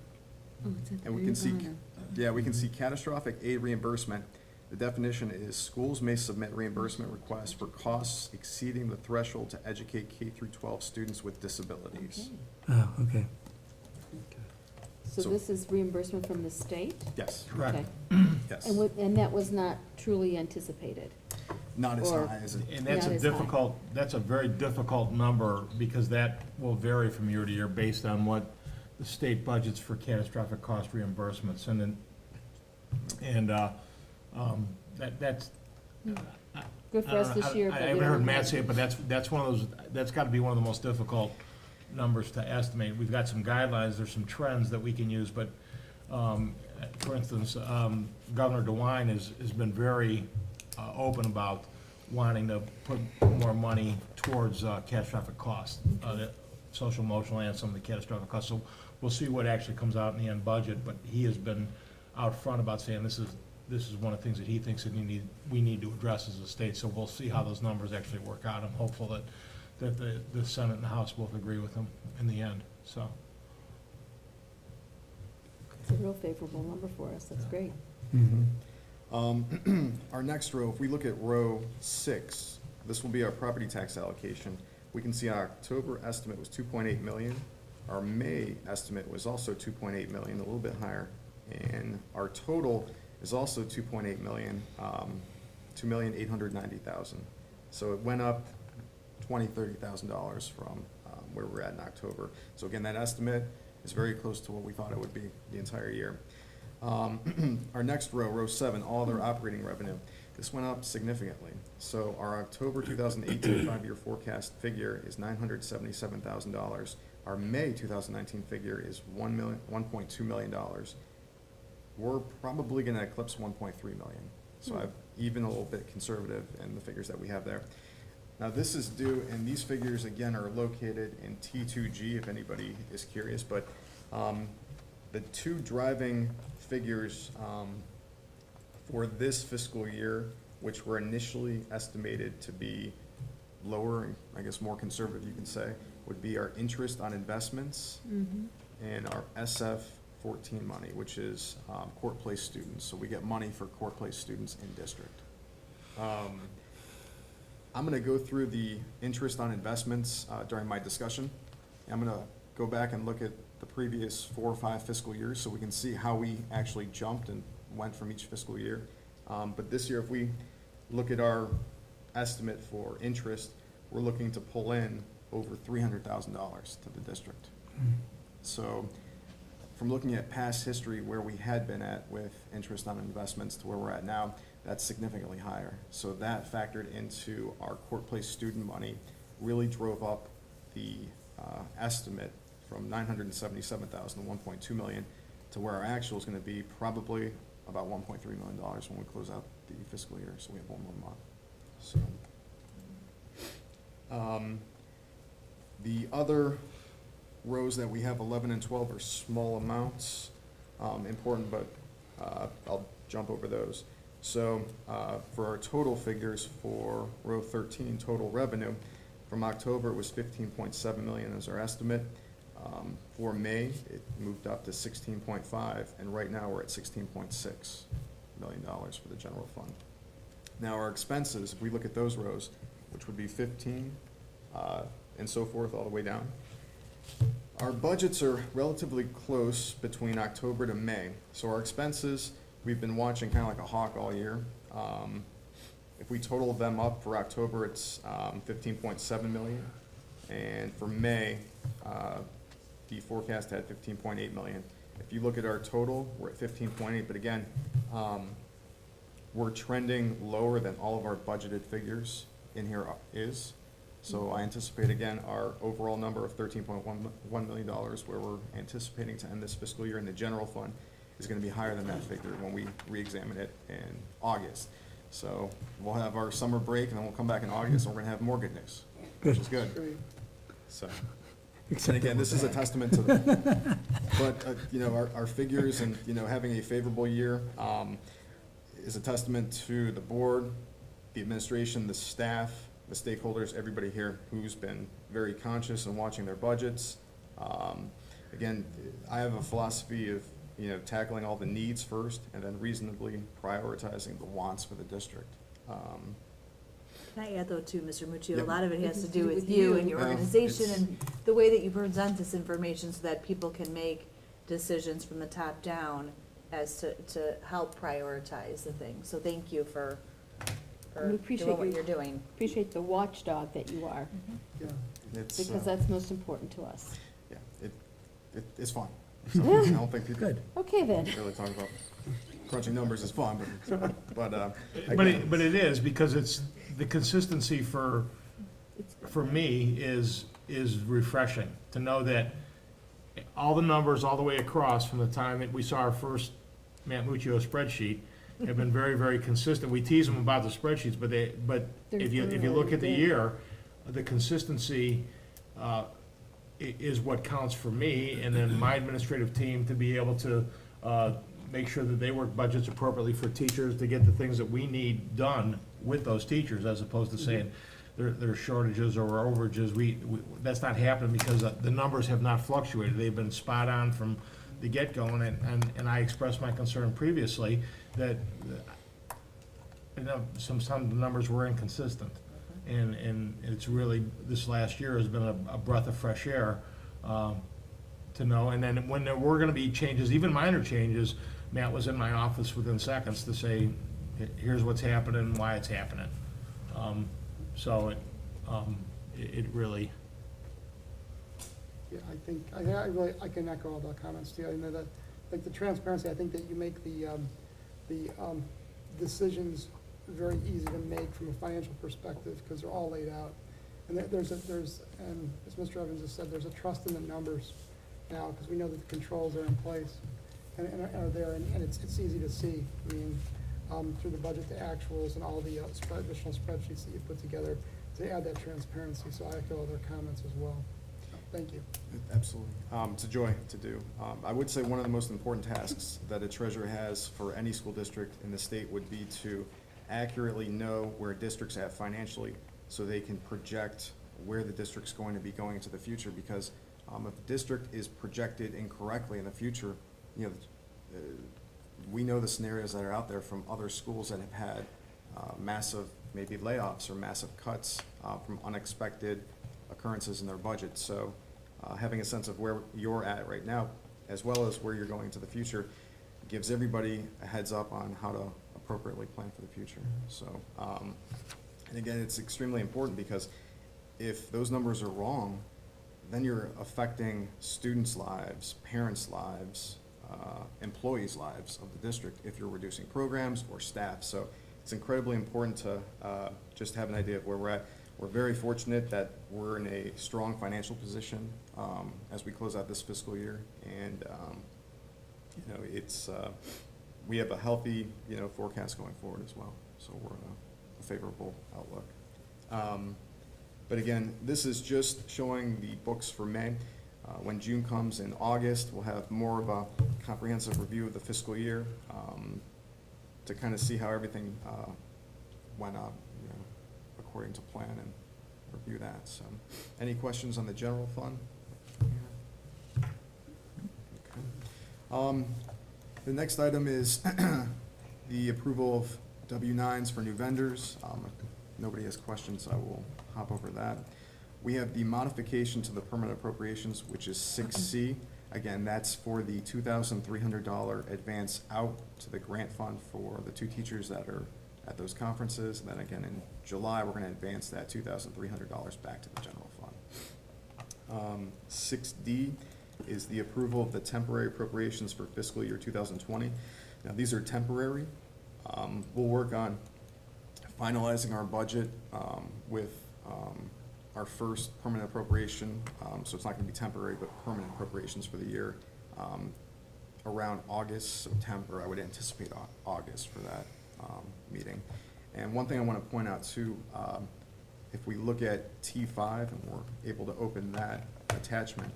And we can see, we can see catastrophic aid reimbursement. The definition is schools may submit reimbursement requests for costs exceeding the threshold to educate K through 12 students with disabilities. Oh, okay. So So- this is reimbursement from the state? Yes, Okay. yes. And that was not truly anticipated? Not as or- high as it, And that's Not a as high. difficult, that's a very difficult number, because that will vary from year to year based on what the state budgets for catastrophic cost reimbursements, that's. Good for us this year, but I we haven't don't heard know. Matt say it, but that's one of those, that's gotta be one of the most difficult numbers to estimate. We've got some guidelines, there's some trends that we can use, but, for instance, Governor DeWine has been very open about wanting to put more money towards catastrophic costs, the social, emotional, and some of the catastrophic costs. So we'll see what actually comes out in the end budget, but he has been out front about saying this is one of the things that he thinks that we need to address as a state. So we'll see how those numbers actually work out. I'm hopeful that the Senate and the House both agree with them in the end, so. It's a real favorable number for us, that's great. Mhm. our next row, if we look at row 6, this will be our property tax allocation. We can see our October estimate was 2.8 million. Our May estimate was also 2.8 million, a little bit higher. And our total is also 2.8 million, 2,890,000. So it went up $20,000-$30,000 from where we're at in October. So again, that estimate is very close to what we thought it would be the entire year. Our next row, row 7, all other operating revenue. This went up significantly. So our October 2018 five-year forecast figure is $977,000. Our May 2019 figure is $1.2 million. We're probably going to eclipse 1.3 million. So I've even a little bit conservative in the figures that we have there. Now this is due, and these figures again are located in T2G if anybody is curious, but the two driving figures for this fiscal year, which were initially estimated to be lower, and I guess more conservative you can say, would be our interest on investments and our SF-14 money, which is court-placed students. So we get money for court-placed students in district. I'm going to go through the interest on investments during my discussion. I'm going to go back and look at the previous 4 or 5 fiscal years so we can see how we actually jumped and went from each fiscal year. But this year, if we look at our estimate for interest, we're looking to pull in over $300,000 to the district. So from looking at past history where we had been at with interest on investments to where we're at now, that's significantly higher. So that factored into our court-placed student money, really drove up the estimate from $977,000 to $1.2 million to where our actual is going to be probably about $1.3 million when we close out the fiscal year. So we have one more month. So the other rows that we have, 11 and 12, are small amounts, important, but I'll jump over those. So for our total figures for row 13, total revenue, from October it was 15.7 million as our estimate. For May, it moved up to 16.5, and right now we're at $16.6 million for the general fund. Now our expenses, if we look at those rows, which would be 15 and so forth all the way down, our budgets are relatively close between October to May. So our expenses, we've been watching kind of like a hawk all year. If we total them up for October, it's 15.7 million. And for May, the forecast had 15.8 million. If you look at our total, we're at 15.8, but again, we're trending lower than all of our budgeted figures in here is. So I anticipate, again, our overall number of $13.1 million, where we're anticipating to end this fiscal year in the general fund, is going to be higher than that figure when we re-examine it in August. So we'll have our summer break, and then we'll come back in August, and we're going to have more good news, which is good. So, and again, this is a testament to them. But, you know, our figures and, you know, having a favorable year, is a testament to the board, the administration, the staff, the stakeholders, everybody here who's been very conscious in watching their budgets. Again, I have a philosophy of, tackling all the needs first and then reasonably prioritizing the wants for the district. Can I add though too, Mr. Muccio, a Yep. lot of it has to do with with you you. and your Well, organization it's- and the way that you present this information so that people can make decisions from the top down as to help prioritize the thing. So thank you for We appreciate doing what you. you're doing. Appreciate the watchdog that you are, Yeah. It's, because that's most important to us. yeah, it's fun. So, I don't think people Good. Okay then. really talk about crunching numbers is fun, but But again, it is, because it's, the consistency for me is refreshing, to know that all the numbers all the way across from the time that we saw our first Matt Muccio spreadsheet have been very, very consistent. We tease them about the spreadsheets, but if you look at the year, the consistency is what counts for me, and then my administrative team to be able to make sure that they work budgets appropriately for teachers to get the things that we need done with those teachers, as opposed to saying there are shortages or overages. That's not happening because the numbers have not fluctuated. They've been spot on from the get-go, and I expressed my concern previously that, some of the numbers were inconsistent. And it's really, this last year has been a breath of fresh air, to know. And then when there were gonna be changes, even minor changes, Matt was in my office within seconds to say, here's what's happening, why it's happening. So it really, Yeah, I think, I really, I can echo all the comments too. I know that, like the transparency, I think that you make the decisions very easy to make from a financial perspective, because they're all laid out. And and as Mr. Evans has said, there's a trust in the numbers now, because we know that the controls are in place and are there, and it's easy to see. I mean, through the budget to actuals and all the additional spreadsheets that you put together to add that transparency. So I echo all their comments as well. So, thank you. absolutely. It's a joy to do. I would say one of the most important tasks that a treasurer has for any school district in the state would be to accurately know where districts at financially, so they can project where the district's going to be going into the future. Because if a district is projected incorrectly in the future, we know the scenarios that are out there from other schools that have had massive maybe layoffs or massive cuts from unexpected occurrences in their budget. So having a sense of where you're at right now, as well as where you're going into the future, gives everybody a heads up on how to appropriately plan for the future. So, and again, it's extremely important, because if those numbers are wrong, then you're affecting students' lives, parents' lives, employees' lives of the district if you're reducing programs or staff. So it's incredibly important to just have an idea of where we're at. We're very fortunate that we're in a strong financial position as we close out this fiscal year, and it's we have a healthy forecast going forward as well. So we're in a favorable outlook. But again, this is just showing the books for May. When June comes in August, we'll have more of a comprehensive review of the fiscal year to kind of see how everything went up, according to plan, and review that. So, any questions on the general fund? Okay. The next item is the approval of W-9s for new vendors. If nobody has questions, I will hop over that. We have the modification to the permanent appropriations, which is 6C. Again, that's for the $2,300 advance out to the grant fund for the 2 teachers that are at those conferences. And then again, in July, we're going to advance that $2,300 back to the general fund. 6D is the approval of the temporary appropriations for fiscal year 2020. Now, these are temporary. We'll work on finalizing our budget with our first permanent appropriation, so it's not going to be temporary, but permanent appropriations for the year around August, September. I would anticipate August for that meeting. And one thing I want to point out too, if we look at T5 and we're able to open that attachment,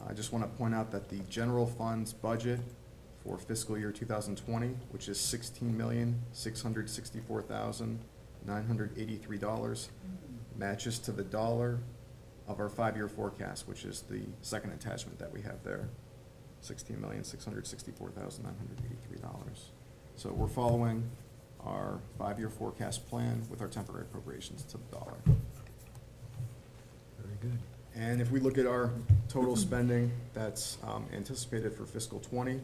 I just want to point out that the general fund's budget for fiscal year 2020, which is $16,664,983, matches to the dollar of our 5-year forecast, which is the second attachment that we have there, $16,664,983. So we're following our 5-year forecast plan with our temporary appropriations to the dollar. Very good. And if we look at our total spending that's anticipated for fiscal '20,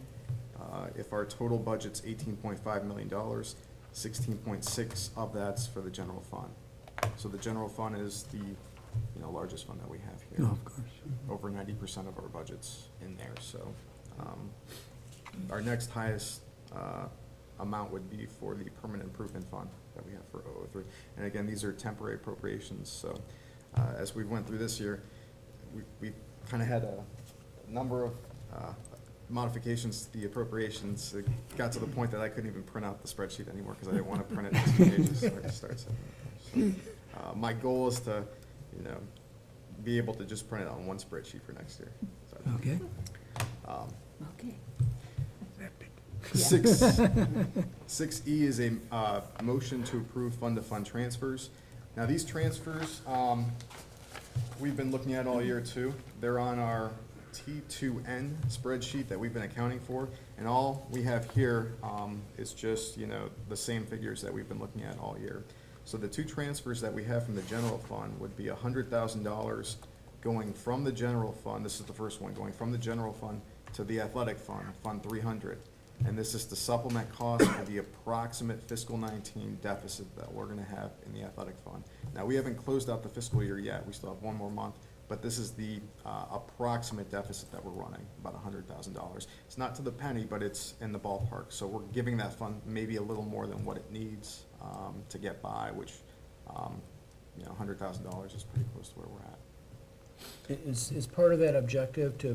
if our total budget's $18.5 million, 16.6 of that's for the general fund. So the general fund is the, largest fund that we have here. Oh, of course. Over 90% of our budget's in there, so, our next highest, amount would be for the permanent improvement fund that we have for 003. And again, these are temporary appropriations, so, as we went through this year, we kind of had a number of, modifications to the appropriations. It got to the point that I couldn't even print out the spreadsheet anymore, because I didn't want to print it in 2 pages, so I just started sending it. So, my goal is to, be able to just print it on one spreadsheet for next year. So, Okay. Okay. Six E is a motion to approve fund-to-fund transfers. Now, these transfers, we've been looking at all year too. They're on our T2N spreadsheet that we've been accounting for, and all we have here is just, the same figures that we've been looking at all year. So the two transfers that we have from the general fund would be $100,000 going from the general fund, this is the first one, going from the general fund to the athletic fund, Fund 300. And this is to supplement costs for the approximate fiscal 19 deficit that we're gonna have in the athletic fund. Now, we haven't closed out the fiscal year yet, we still have one more month, but this is the approximate deficit that we're running, about $100,000. It's not to the penny, but it's in the ballpark, so we're giving that fund maybe a little more than what it needs to get by, which, $100,000 is pretty close to where we're at. Is part of that objective to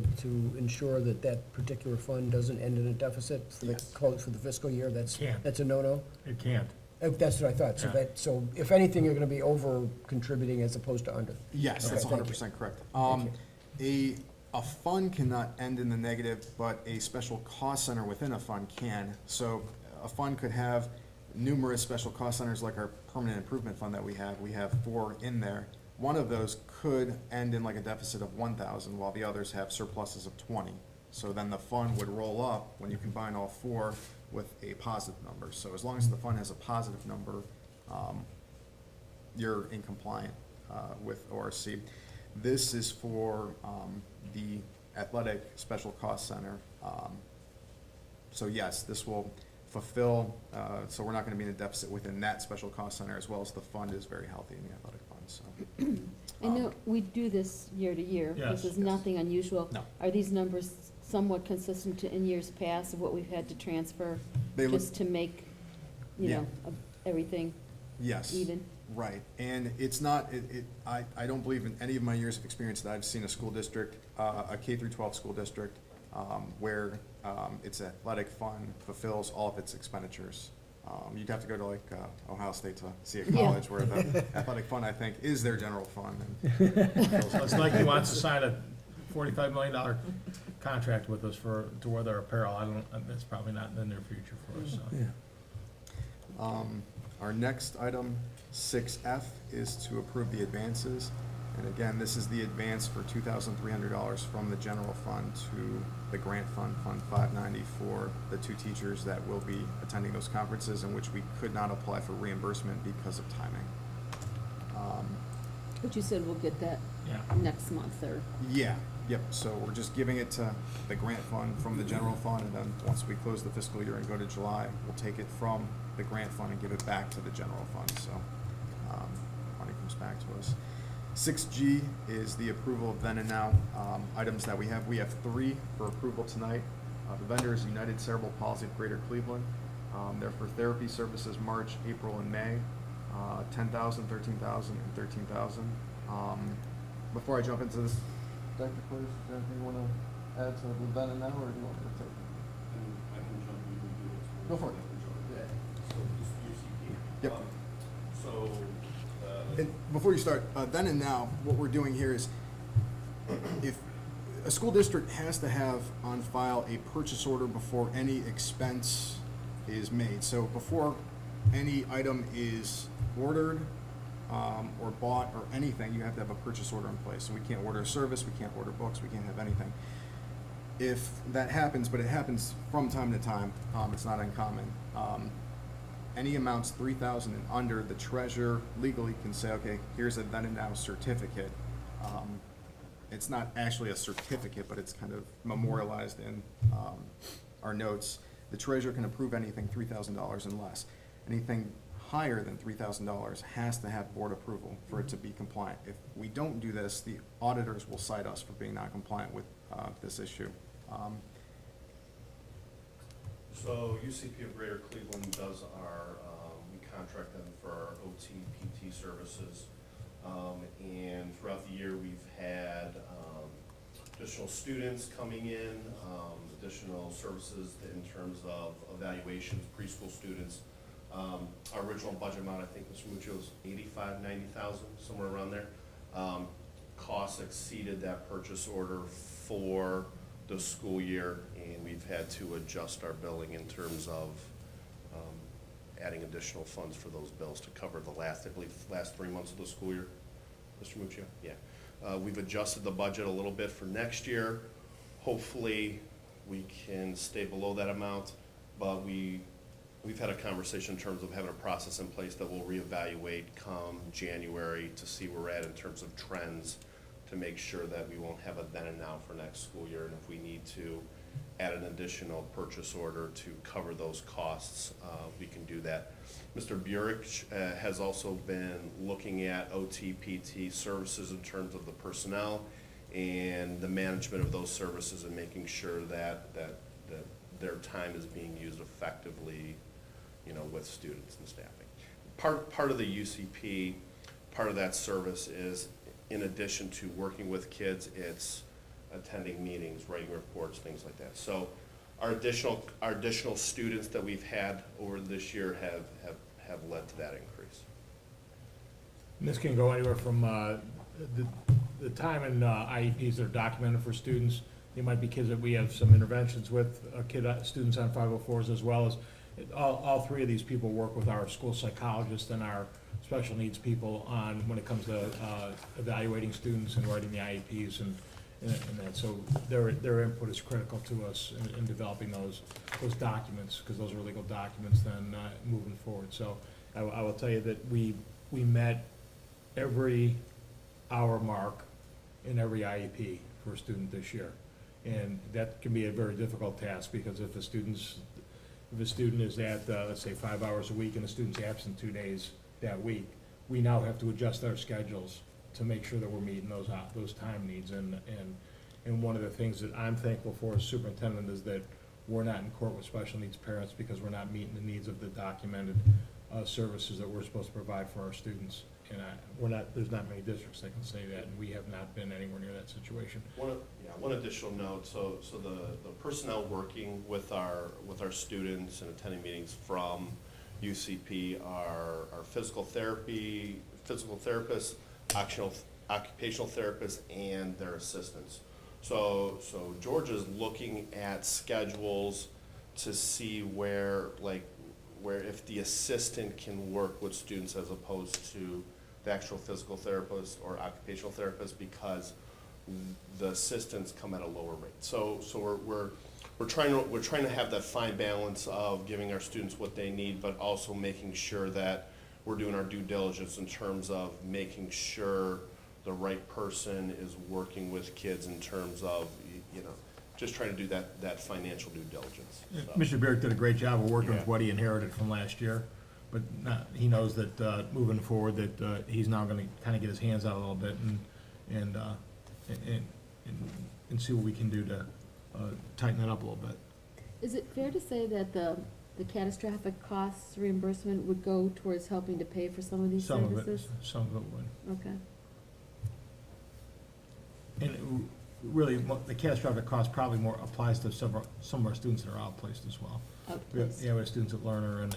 ensure that that particular fund doesn't end in a deficit for the, Yes. for the fiscal year? That's Can't. a no-no? It can't. That's what I thought, Yeah. so if anything, you're gonna be over contributing as opposed to under. Yes, that's Okay, thank 100% correct. Thank A fund cannot end in the negative, but a special cost center within a fund can. So a fund could have numerous special cost centers, like our permanent improvement fund that we have. We have 4 in there. One of those could end in like a deficit of 1,000, while the others have surpluses of 20. So then the fund would roll up when you combine all 4 with a positive number. So as long as the fund has a positive number, you're in compliant with ORC. This is for the athletic special cost center. So yes, this will fulfill, so we're not gonna be in a deficit within that special cost center, as well as the fund is very healthy in the athletic fund, so. I know we do this year to year. Yes. This is nothing unusual. No. Are these numbers somewhat consistent to in years past of what we've had to transfer? They look- Just to make, Yeah. everything Yes. even? Right, and it's not, I don't believe in any of my years of experience that I've seen a school district, a K through 12 school district, where its athletic fund fulfills all of its expenditures. You'd have to go to like Ohio State to see a Yeah. college where the athletic fund, I think, is their general fund. So it's like he wants to sign a $45 million contract with us to wear their apparel. That's probably not in the near future for us, so. Yeah. Our next item, 6F, is to approve the advances. And again, this is the advance for $2,300 from the general fund to the grant fund, Fund 590, for the 2 teachers that will be attending those conferences, in which we could not apply for reimbursement because of timing. But you said we'll get that Yeah. next month, or? Yeah, yep, so we're just giving it to the grant fund from the general fund, and then once we close the fiscal year and go to July, we'll take it from the grant fund and give it back to the general fund, so, money comes back to us. 6G is the approval of then and now, items that we have. We have 3 for approval tonight. The vendor is United Cerebral Palsy of Greater Cleveland. They're for therapy services March, April, and May, $10,000, $13,000, and $13,000. Before I jump into this, Dr. Close, is there anything you want to add to the then and now, or do you want me to take it? I can jump, you can do it. Go for it. So this is UCP. Yep. So, And before you start, then and now, what we're doing here is, if a school district has to have on file a purchase order before any expense is made. So before any item is ordered, or bought or anything, you have to have a purchase order in place. So we can't order a service, we can't order books, we can't have anything. If that happens, but it happens from time to time, it's not uncommon. Any amounts 3,000 and under, the treasurer legally can say, okay, here's a then and now certificate. It's not actually a certificate, but it's kind of memorialized in our notes. The treasurer can approve anything $3,000 and less. Anything higher than $3,000 has to have board approval for it to be compliant. If we don't do this, the auditors will cite us for being non-compliant with this issue. So UCP of Greater Cleveland does our, we contract them for our OT, PT services. And throughout the year, we've had additional students coming in, additional services in terms of evaluations, preschool students. Our original budget amount, I think, Mr. Muccio, was 85, 90,000, somewhere around there. Costs exceeded that purchase order for the school year, and we've had to adjust our billing in terms of adding additional funds for those bills to cover the last, I believe, last 3 months of the school year. Mr. Muccio? Yeah. We've adjusted the budget a little bit for next year. Hopefully, we can stay below that amount, but we've had a conversation in terms of having a process in place that we'll reevaluate come January to see where we're at in terms of trends, to make sure that we won't have a then and now for next school year. And if we need to add an additional purchase order to cover those costs, we can do that. Mr. Burich has also been looking at OT, PT services in terms of the personnel and the management of those services and making sure that their time is being used effectively, you know, with students and staffing. Part of the UCP, part of that service is, in addition to working with kids, it's attending meetings, writing reports, things like that. So our additional students that we've had over this year have led to that increase. And this can go anywhere from the time in IEPs that are documented for students. There might be kids that we have some interventions with, students on 504s, as well as all three of these people work with our school psychologists and our special needs people on when it comes to evaluating students and writing the IEPs and that. So their input is critical to us in developing those documents, because those are legal documents then moving forward. So I will tell you that we met every hour mark in every IEP for a student this year. And that can be a very difficult task, because if a student is at, let's say, 5 hours a week and the student's absent 2 days that week, we now have to adjust our schedules to make sure that we're meeting those time needs. And one of the things that I'm thankful for as superintendent is that we're not in court with special needs parents, because we're not meeting the needs of the documented services that we're supposed to provide for our students. And there's not many districts that can say that, and we have not been anywhere near that situation. One additional note, so the personnel working with our students and attending meetings from UCP are physical therapists, occupational therapists, and their assistants. So George is looking at schedules to see where if the assistant can work with students as opposed to the actual physical therapist or occupational therapist, because the assistants come at a lower rate. So we're trying to have that fine balance of giving our students what they need, but also making sure that we're doing our due diligence in terms of making sure the right person is working with kids in terms of, you know, just trying to do that financial due diligence. So. Mr. Burek did a great job of working with what he inherited from last year, but he knows that moving forward that he's now going to kind of get his hands out a little bit and see what we can do to tighten it up a little bit. Is it fair to say that the catastrophic costs reimbursement would go towards helping to pay for some of these services? Some of it would. Okay. And really, the catastrophic cost probably more applies to some of our students that are outplaced as well. Outplaced. We have students at Lerner and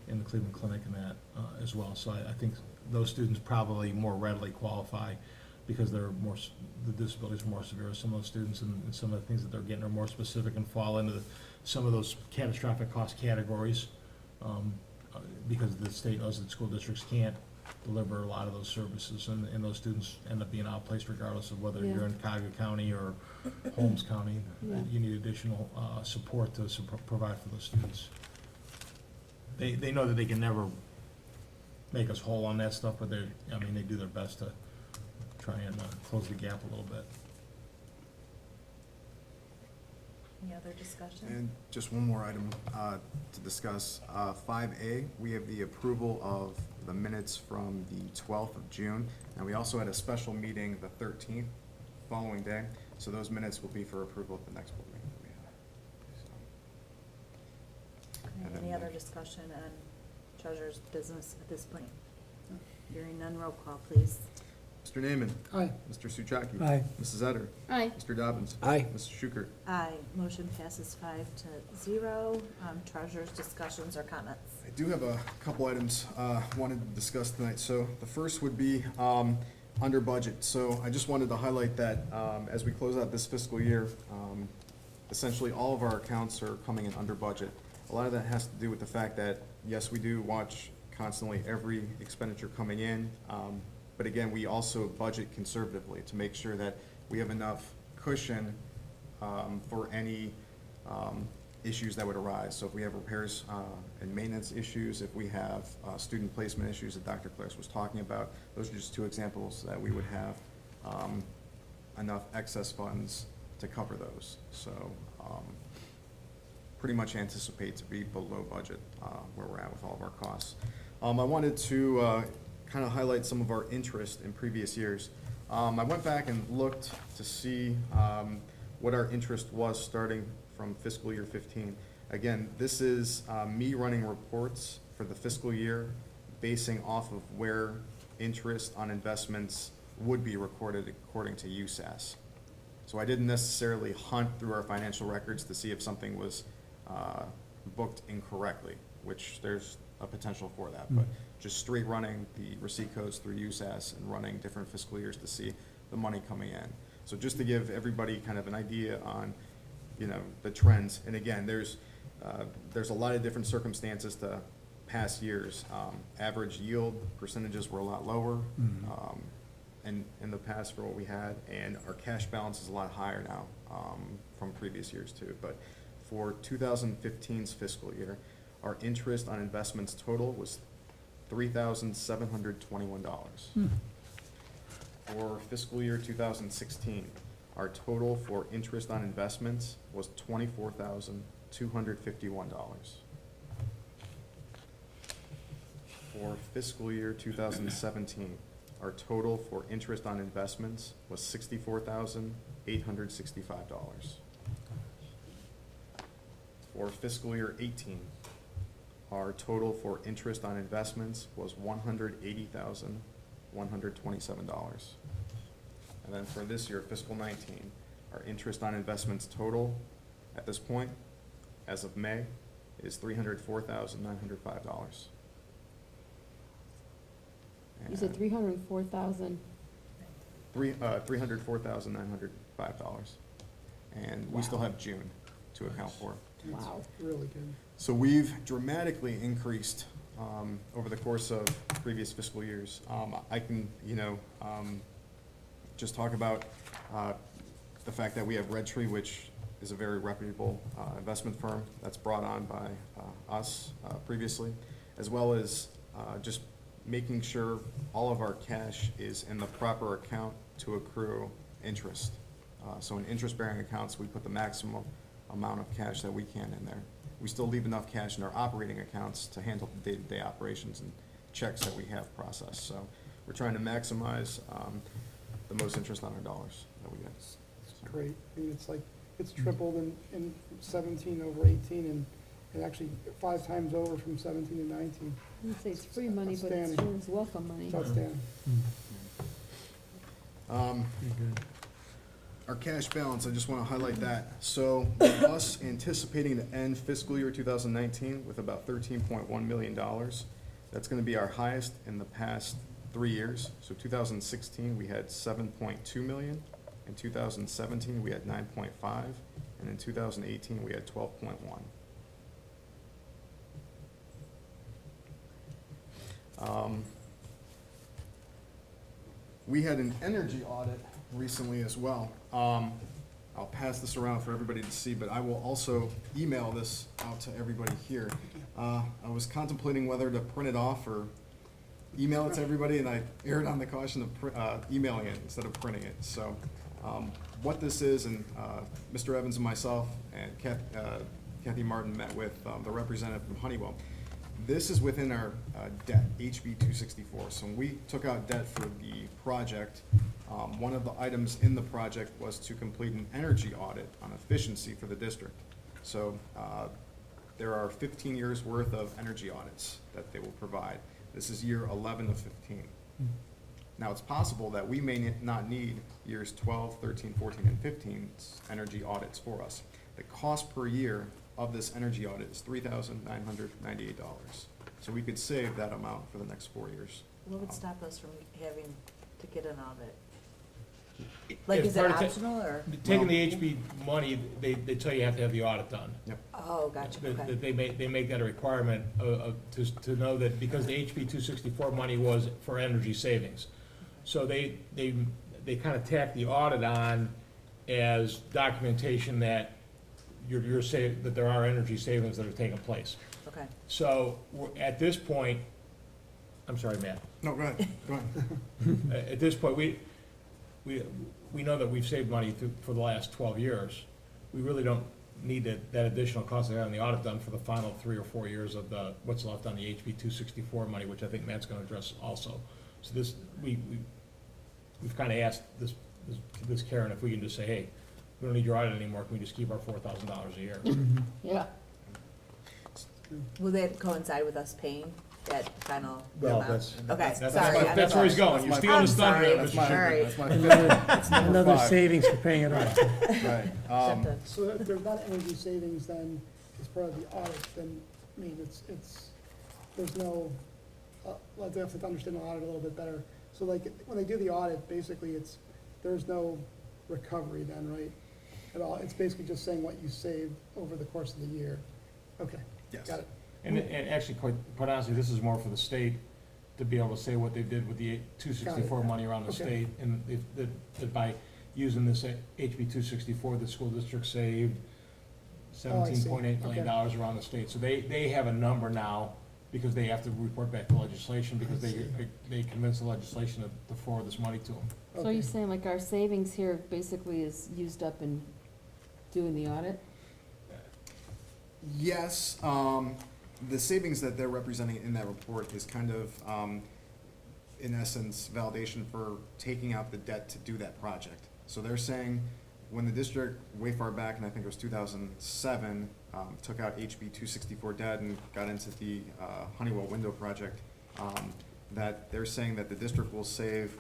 in the Cleveland Clinic and that as well. So I think those students probably more readily qualify because they're more, the disabilities are more severe, some of those students, and some of the things that they're getting are more specific and fall into some of those catastrophic cost categories, because the state knows that school districts can't deliver a lot of those services, and those students end up being outplaced regardless of whether you're in Cuyahoga County or Holmes County. Yeah. You need additional support to provide for those students. They know that they can never make us whole on that stuff, but they do their best to try and close the gap a little bit. Any other discussion? And just one more item to discuss. 5A, we have the approval of the minutes from the 12th of June, and we also had a special meeting the 13th, following day. So those minutes will be for approval at the next board meeting that we have. So, Any other discussion on treasurer's business at this point? Hearing none, roll call, please. Mr. Naaman. Aye. Mr. Souchaki. Aye. Mrs. Etter. Aye. Mr. Dobbins. Aye. Mr. Schukert. Aye, motion passes 5-0. Treasurer's discussions or comments? I do have a couple items wanted to discuss tonight. So the first would be under budget. So I just wanted to highlight that as we close out this fiscal year, essentially all of our accounts are coming in under budget. A lot of that has to do with the fact that, yes, we do watch constantly every expenditure coming in, but again, we also budget conservatively to make sure that we have enough cushion for any issues that would arise. So if we have repairs and maintenance issues, if we have student placement issues that Dr. Claris was talking about, those are just two examples that we would have enough excess funds to cover those. So pretty much anticipate to be below budget where we're at with all of our costs. I wanted to kind of highlight some of our interest in previous years. I went back and looked to see what our interest was starting from fiscal year 15. Again, this is me running reports for the fiscal year, basing off of where interest on investments would be recorded according to USAS. So I didn't necessarily hunt through our financial records to see if something was booked incorrectly, which there's a potential for that, but just straight running the receipt codes through USAS and running different fiscal years to see the money coming in. So just to give everybody kind of an idea on, the trends. And again, there's a lot of different circumstances to past years. Average yield percentages were a lot lower in the past for what we had, and our cash balance is a lot higher now from previous years too. But for 2015's fiscal year, our interest on investments total was $3,721. For fiscal year 2016, our total for interest on investments was $24,251. For fiscal year 2017, our total for interest on investments was $64,865. For fiscal year 18, our total for interest on investments was $180,127. And then for this year, fiscal 19, our interest on investments total at this point, as of May, is $304,905. You said 304,000. $304,905. And we still have June to account for. Wow. Really good. So we've dramatically increased over the course of previous fiscal years. I can, just talk about the fact that we have Red Tree, which is a very reputable investment firm that's brought on by us previously, as well as just making sure all of our cash is in the proper account to accrue interest. So in interest-bearing accounts, we put the maximum amount of cash that we can in there. We still leave enough cash in our operating accounts to handle the day-to-day operations and checks that we have processed. So we're trying to maximize the most interest on our dollars that we get. It's great. I mean, it's tripled in 17 over 18, and actually 5 times over from 17 to 19. I'd say it's free money, but it's Outstanding. sure is welcome money. It's outstanding. Our cash balance, I just want to highlight that. So with us anticipating to end fiscal year 2019 with about $13.1 million. That's going to be our highest in the past 3 years. So 2016, we had 7.2 million. In 2017, we had 9.5, and in 2018, we had 12.1. We had an energy audit recently as well. I'll pass this around for everybody to see, but I will also email this out to everybody here. I was contemplating whether to print it off or email it to everybody, and I erred on the caution of emailing it instead of printing it. So what this is, and Mr. Evans and myself and Kathy Martin met with the representative from Honeywell. This is within our debt, HB 264. So when we took out debt for the project, one of the items in the project was to complete an energy audit on efficiency for the district. So there are 15 years worth of energy audits that they will provide. This is year 11 of 15. Now, it's possible that we may not need years 12, 13, 14, and 15's energy audits for us. The cost per year of this energy audit is $3,998. So we could save that amount for the next 4 years. What would stop us from having to get an audit? Like, As is it part of optional, or? Taking the HB money, they tell you have to have the audit done. Yep. Oh, gotcha, That okay. they make that a requirement to know that, because the HB 264 money was for energy savings. So they kind of tack the audit on as documentation that you're saying that there are energy savings that are taking place. Okay. So at this point, I'm sorry, Matt. No, go ahead, go ahead. At this point, we know that we've saved money for the last 12 years. We really don't need that additional cost of having the audit done for the final 3 or 4 years of what's left on the HB 264 money, which I think Matt's gonna address also. So this, we've kind of asked this Karen if we can just say, hey, we don't need your audit anymore, can we just keep our $4,000 a year? Yeah. Will that coincide with us paying that final Well, amount? that's- Okay, That's sorry. I'm that's where he's sorry. going, you're That's stealing I'm his thunder. sorry, That's I'm my, sorry. that's my fifth. Another Five. savings for paying it off. Right. So if there's not energy savings then, as part of the audit, then, I mean, there's no, let's have to understand the audit a little bit better. So like, when they do the audit, basically there's no recovery then, right? At all, it's basically just saying what you saved over the course of the year. Okay, Yes. got it. And actually, quite honestly, this is more for the state to be able to say what they did with the 264 money around the Okay. state. And that by using this HB 264, the school district saved Oh, I see. $17.8 million around the state. So they have a number now, because they have to report back to legislation, because they convinced the legislation to forward this money to them. So you're saying like our savings here basically is used up in doing the audit? Yes, the savings that they're representing in that report is kind of, in essence, validation for taking out the debt to do that project. So they're saying, when the district, way far back, and I think it was 2007, took out HB 264 debt and got into the Honeywell window project, that they're saying that the district will save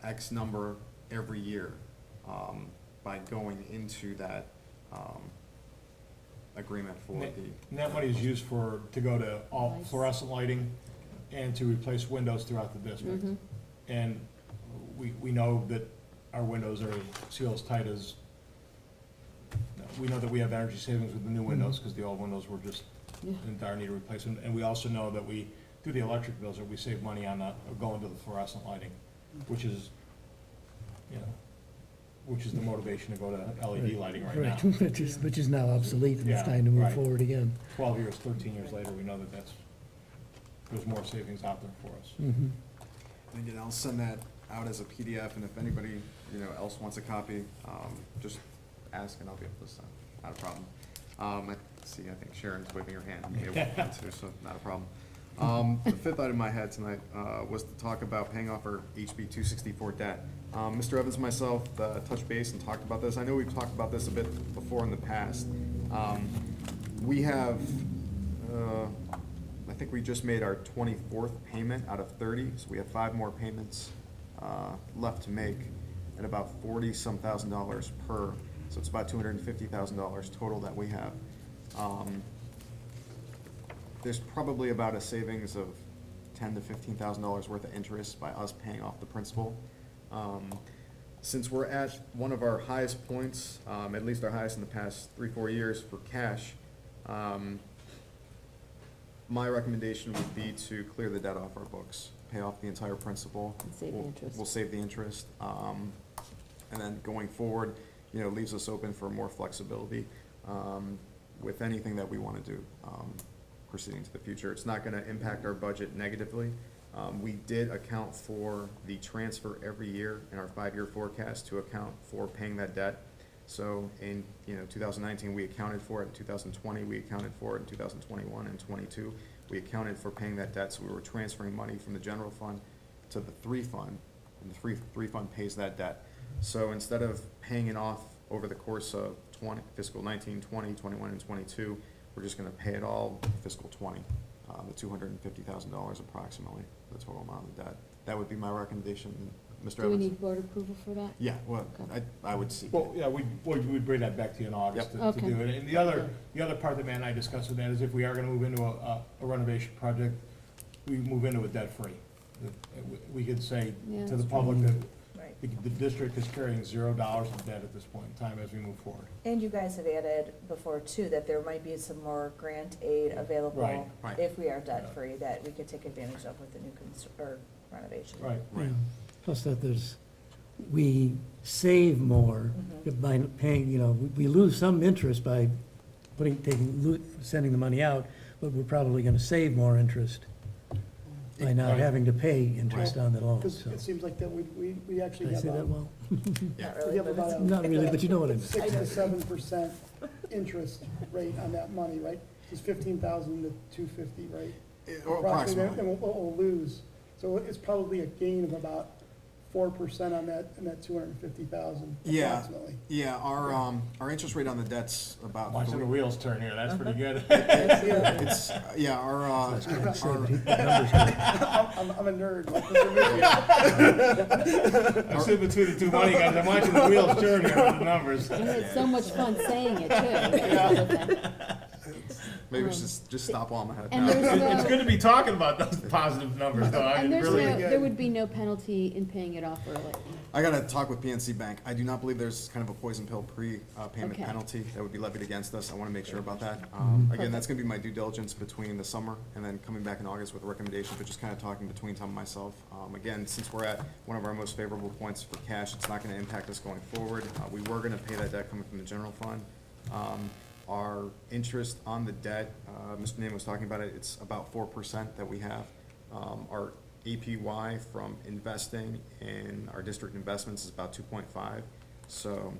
X number every year by going into that agreement for the. And that money is used to go to all Nice. fluorescent lighting and to replace windows throughout the district. Mhm. And we know that our windows are sealed as tight as, we know that we have energy savings with the new windows, because the old windows were just Yeah. in dire need of replacement. And we also know that we, through the electric bills, that we save money on going to the fluorescent lighting, which is, which is the motivation to go to LED lighting right now. Which is now obsolete, and it's Yeah, time to move right. forward again. 12 years, 13 years later, we know that there's more savings out there for us. Mhm. And again, I'll send that out as a PDF, and if anybody, else wants a copy, just ask and I'll be able to send, not a problem. I think Sharon's waving her hand, you may want to, so not a problem. The fifth item I had tonight, was to talk about paying off our HB 264 debt. Mr. Evans and myself, touched base and talked about this. I know we've talked about this a bit before in the past. We have, I think we just made our 24th payment out of 30, so we have 5 more payments left to make at about $40-some thousand per. So it's about $250,000 total that we have. There's probably about a savings of $10,000 to $15,000 worth of interest by us paying off the principal. Since we're at one of our highest points, at least our highest in the past 3-4 years for cash, my recommendation would be to clear the debt off our books, pay off the entire principal. And save the interest. We'll save the interest. And then going forward, you know, leaves us open for more flexibility with anything that we want to do proceeding to the future. It's not going to impact our budget negatively. We did account for the transfer every year in our 5-year forecast to account for paying that debt. So in 2019, we accounted for it. In 2020, we accounted for it. In 2021 and 22, we accounted for paying that debt. So we were transferring money from the general fund to the 3 fund, and the 3 fund pays that debt. So instead of paying it off over the course of fiscal 19, 20, 21, and 22, we're just going to pay it all fiscal 20, the $250,000 approximately, the total amount of debt. That would be my recommendation, Mr. Do we Evans. need board approval for that? Yeah, well, Okay. I would seek Well, it. yeah, we'd bring that back to you in August Yep. to Okay. do it. And the other part that Matt and I discussed with that is if we are gonna move into a renovation project, we move into it debt-free. We could say Yeah, to the that's public that Right. the district is carrying $0 of debt at this point in time as we move forward. And you guys have added before too, that there might be some more grant aid available Right. Right. if we are debt-free, that we could take advantage of with the new or renovation. Right. Right. Plus that we save more Mhm. by paying, we lose some interest by sending the money out, but we're probably gonna save more interest by not Right. having to pay interest on the loan, Because so. it seems like that we actually Did I have say that well? Not we really, have but about it's. a Not really, but you know what I mean. 6 to 7% interest rate on that money, right? It's 15,000 to 250, right? Or approximately. And we'll lose. So it's probably a gain of about 4% on that 250,000 Yeah. approximately. Yeah, our interest rate on the debt's about Watching the 3. wheels turn here, that's pretty good. It's, yeah, our I'm a nerd. like Mr. I'm sitting between the two money guys, I'm watching the wheels turn here with the numbers. And it's so much fun saying it, too. That's the other thing. maybe we should just stop while I'm ahead. And No. there's It's good to be talking about those positive numbers, though. I And there's really, there would be no penalty in paying it off early. I gotta talk with PNC Bank. I do not believe there's kind of a poison pill payment Okay. penalty that would be levied against us. I wanna make sure about that. Again, that's gonna be my due diligence between the summer and then coming back in August with a recommendation, but just kinda talking between Tom and myself. Again, since we're at one of our most favorable points for cash, it's not gonna impact us going forward. We were gonna pay that debt coming from the general fund. Our interest on the debt, Mr. Name was talking about it, it's about 4% that we have. Our APY from investing in our district investments is about 2.5. So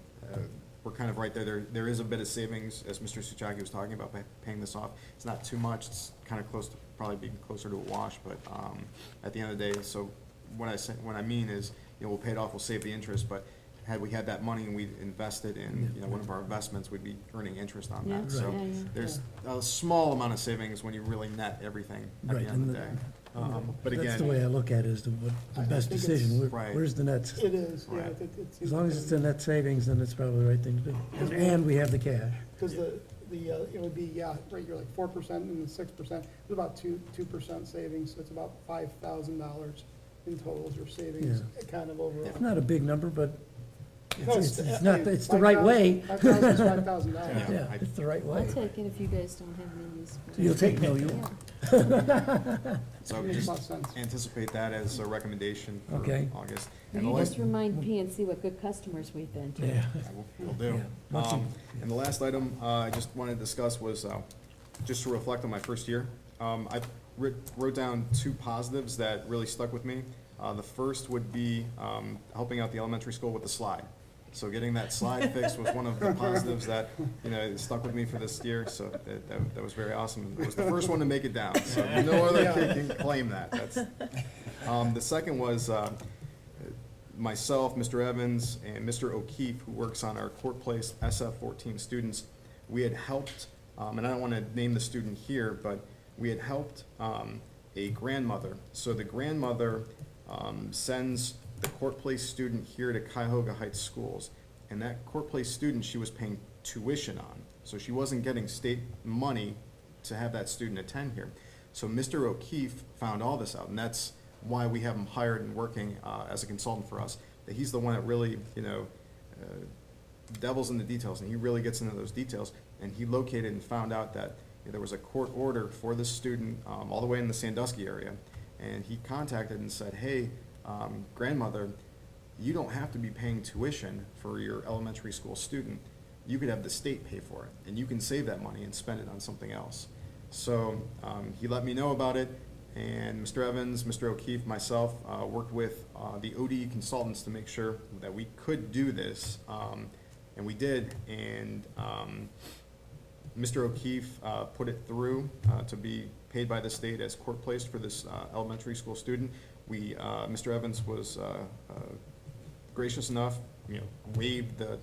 we're kind of right there. There is a bit of savings, as Mr. Suchaki was talking about, by paying this off. It's not too much. It's kind of close to, probably being closer to a wash, but at the end of the day, so what I mean is, we'll pay it off, we'll save the interest, but had we had that money and we invested in, one of our investments, we'd be earning interest on Yeah, that. So yeah, yeah. there's a small amount of savings when you really net everything at the Right, end of the and day. But That's the way I again, look at it, is what the I best think decision. it's- Right. Where's the net? It is, yeah. Right. As long as it's a net savings, then it's probably the right thing to do. And we have the cash. Because it would be, right, you're like 4% and the 6%, it's about 2% savings, so it's about $5,000 in total is your savings, kind of overall. It's not a big number, but No, it's not, it's the right way. $5,000 is $5,000. Yeah. Yeah, it's the right I'll way. take it if you guys don't have any use for it. You'll take, no, you Yeah. won't. so Makes just a lot of sense. anticipate that as a recommendation for Okay. August. Will And the you last, just remind PNC what good customers we've been to? Yeah. will do. Yeah. Once you- And the last item I just wanted to discuss was just to reflect on my first year. I wrote down 2 positives that really stuck with me. The first would be helping out the elementary school with the slide. So getting that slide fixed was one of the positives that, stuck with me for this year, so that was very awesome. It was the first one to make it down, so no other kid can claim that. The second was myself, Mr. Evans, and Mr. O'Keefe, who works on our Court Place SF-14 students. We had helped, and I don't want to name the student here, but we had helped a grandmother. So the grandmother sends the Court Place student here to Cuyahoga Heights schools, and that Court Place student she was paying tuition on, so she wasn't getting state money to have that student attend here. So Mr. O'Keefe found all this out, and that's why we have him hired and working as a consultant for us. That he's the one that really, devils in the details, and he really gets into those details. And he located and found out that there was a court order for this student all the way in the Sandusky area. And he contacted and said, hey, grandmother, you don't have to be paying tuition for your elementary school student. You could have the state pay for it, and you can save that money and spend it on something else. So he let me know about it, and Mr. Evans, Mr. O'Keefe, myself worked with the ODE consultants to make sure that we could do this, and we did. And Mr. O'Keefe put it through to be paid by the state as court placed for this elementary school student. Mr. Evans was gracious enough, waived the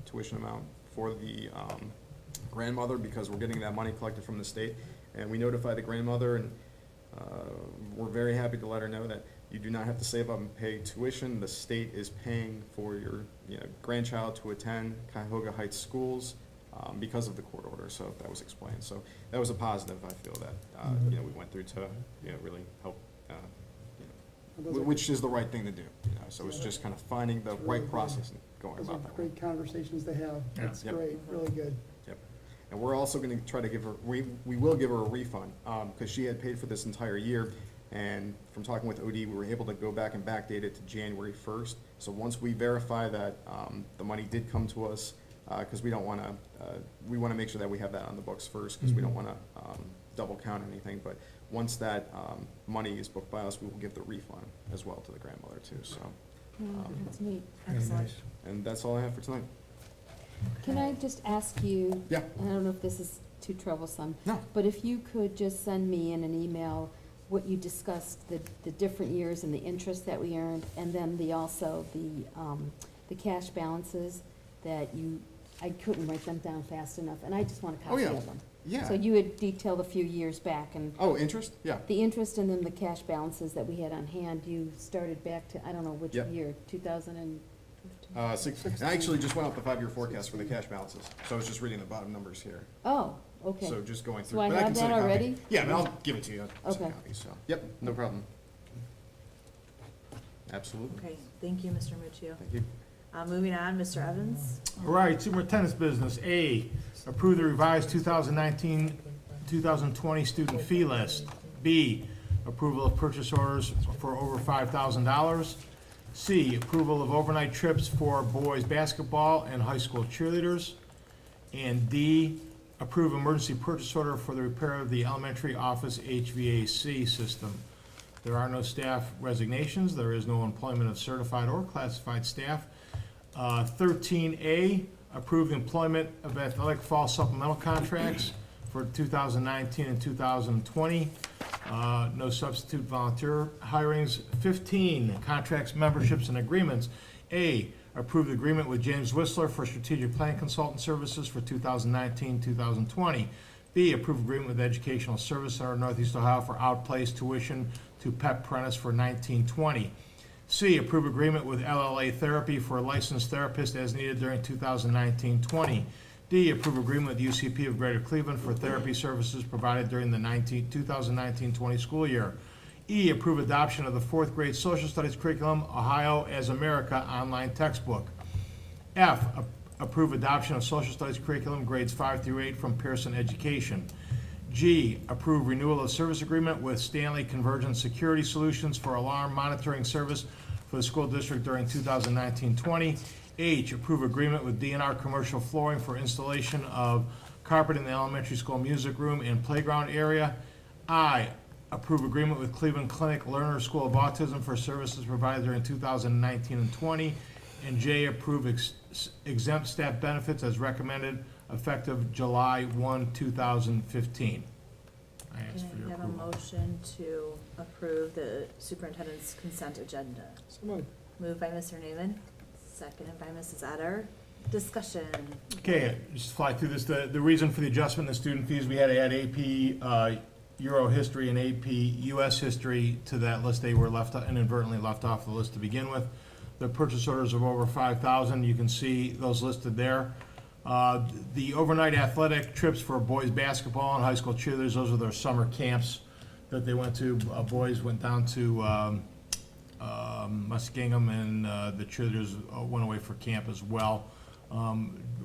tuition amount for the grandmother because we're getting that money collected from the state. And we notified the grandmother, and we're very happy to let her know that you do not have to save up and pay tuition. The state is paying for your grandchild to attend Cuyahoga Heights schools because of the court order. So that was explained. So that was a positive, I feel, that we went through to really help, which is the right thing to do. So it's just kind of finding the right process and going Those are about that way. great conversations to have. Yeah. That's Yep. great, really good. Yep. And we're also gonna try to give her, we will give her a refund, because she had paid for this entire year. And from talking with OD, we were able to go back and backdate it to January 1st. So once we verify that the money did come to us, because we don't wanna, we wanna make sure that we have that on the books first, because we don't wanna double count anything. But once that money is booked by us, we will give the refund as well to the grandmother too, so. That's neat. Very Excellent. nice. And that's all I have for tonight. Can I just ask you? Yeah. And I don't know if this is too troublesome. No. But if you could just send me in an email what you discussed, the different years and the interest that we earned, and then also the cash balances that I couldn't write them down fast enough, and I just want a Oh, copy yeah. of them. Yeah. So you had detailed a few years back, and Oh, interest? Yeah. the interest and then the cash balances that we had on hand, you started back to, I don't know which Yep. year, 2015? And I actually just went off the 5-year forecast for the cash balances, so I was just reading the bottom numbers here. Oh, okay. So just going through. So I but have can send that a copy. already? Yeah, and I'll give it to you. I'll send Okay. copies, so. Yep, no problem. Absolutely. Okay, thank you, Mr. Muccio. Thank you. Moving on, Mr. Evans. All right, superintendent's business. A, approve the revised 2019-2020 student fee list. B, approval of purchase orders for over $5,000. C, approval of overnight trips for boys basketball and high school cheerleaders. And D, approve emergency purchase order for the repair of the elementary office HVAC system. There are no staff resignations. There is no employment of certified or classified staff. 13A, approve the employment of athletic fall supplemental contracts for 2019 and 2020. No substitute volunteer hirings. 15, contracts, memberships, and agreements. A, approve the agreement with James Whistler for strategic plan consultant services for 2019, 2020. B, approve agreement with Educational Service Center of Northeast Ohio for outplaced tuition to PEP Prentice for 1920. C, approve agreement with LLA Therapy for a licensed therapist as needed during 2019-20. D, approve agreement with UCP of Greater Cleveland for therapy services provided during the 2019-20 school year. E, approve adoption of the 4th grade social studies curriculum, Ohio as America online textbook. F, approve adoption of social studies curriculum grades 5 through 8 from Pearson Education. G, approve renewal of service agreement with Stanley Convergent Security Solutions for alarm monitoring service for the school district during 2019-20. H, approve agreement with DNR Commercial Flooring for installation of carpet in the elementary school music room and playground area. I, approve agreement with Cleveland Clinic Learner School of Autism for services provided during 2019 and 20. And J, approve exempt staff benefits as recommended effective July 1, 2015. I ask for Can I your have a approval. motion to approve the superintendent's consent agenda? So moved. Moved by Mr. Newman, seconded by Mrs. Utter. Discussion. Okay, just fly through this. The reason for the adjustment in the student fees, we had to add AP Euro history and AP US history to that list. They were inadvertently left off the list to begin with. The purchase orders of over 5,000, you can see those listed there. The overnight athletic trips for boys basketball and high school cheerleaders, those are their summer camps. that they went to. Boys went down to Muskingum, and the cheerleaders went away for camp as well.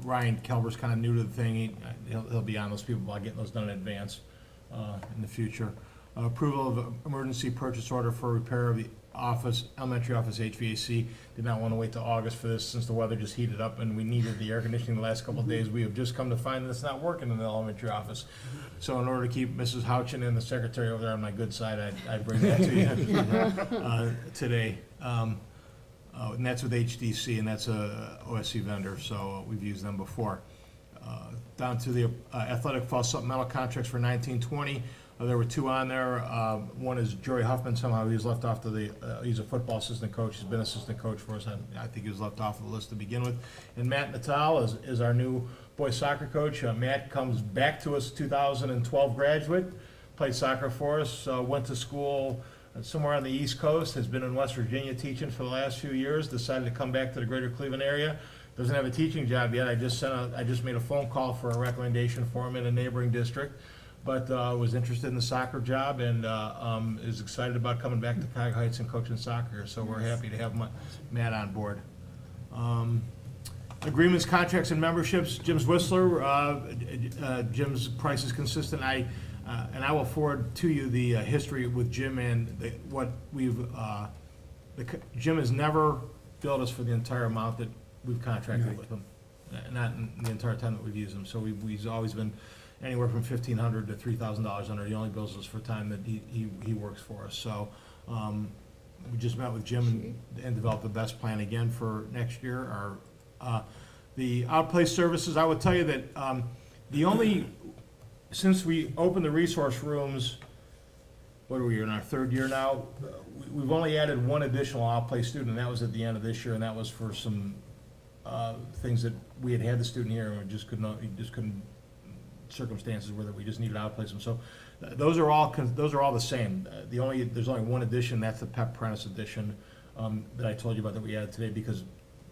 Ryan Kelber's kind of new to the thing. He'll be on those people about getting those done in advance in the future. Approval of emergency purchase order for repair of the elementary office HVAC. Did not want to wait till August for this, since the weather just heated up and we needed the air conditioning the last couple of days. We have just come to find that it's not working in the elementary office. So in order to keep Mrs. Houchin and the secretary over there on my good side, I bring that to you today. And that's with HDC, and that's a OSC vendor, so we've used them before. Down to the athletic fall supplemental contracts for 1920. There were two on there. One is Joey Huffman. Somehow he was left off to the, he's a football assistant coach. He's been assistant coach for us. I think he was left off of the list to begin with. And Matt Natal is our new boys soccer coach. Matt comes back to us, 2012 graduate, played soccer for us, went to school somewhere on the East Coast, has been in West Virginia teaching for the last few years, decided to come back to the greater Cleveland area. Doesn't have a teaching job yet. I just made a phone call for a recommendation for him in a neighboring district, but was interested in the soccer job and is excited about coming back to Cuyahoga Heights and coaching soccer. So we're happy to have Matt on board. Agreements, contracts, and memberships. Jim's Whistler. Jim's price is consistent. And I will forward to you the history with Jim and what we've. Jim has never billed us for the entire amount that we've contracted with him, not in the entire time that we've used him. So he's always been anywhere from $1,500 to $3,000 under. He only bills us for time that he works for us. So we just met with Jim and developed the best plan again for next year. The outplaced services, I would tell you that since we opened the resource rooms, what are we in our third year now? We've only added one additional outplaced student, and that was at the end of this year, and that was for some things that we had the student here, and we just couldn't circumstances where we just needed to outplace them. So those are all the same. There's only one addition. That's the PEP Apprentice edition that I told you about that we added today, because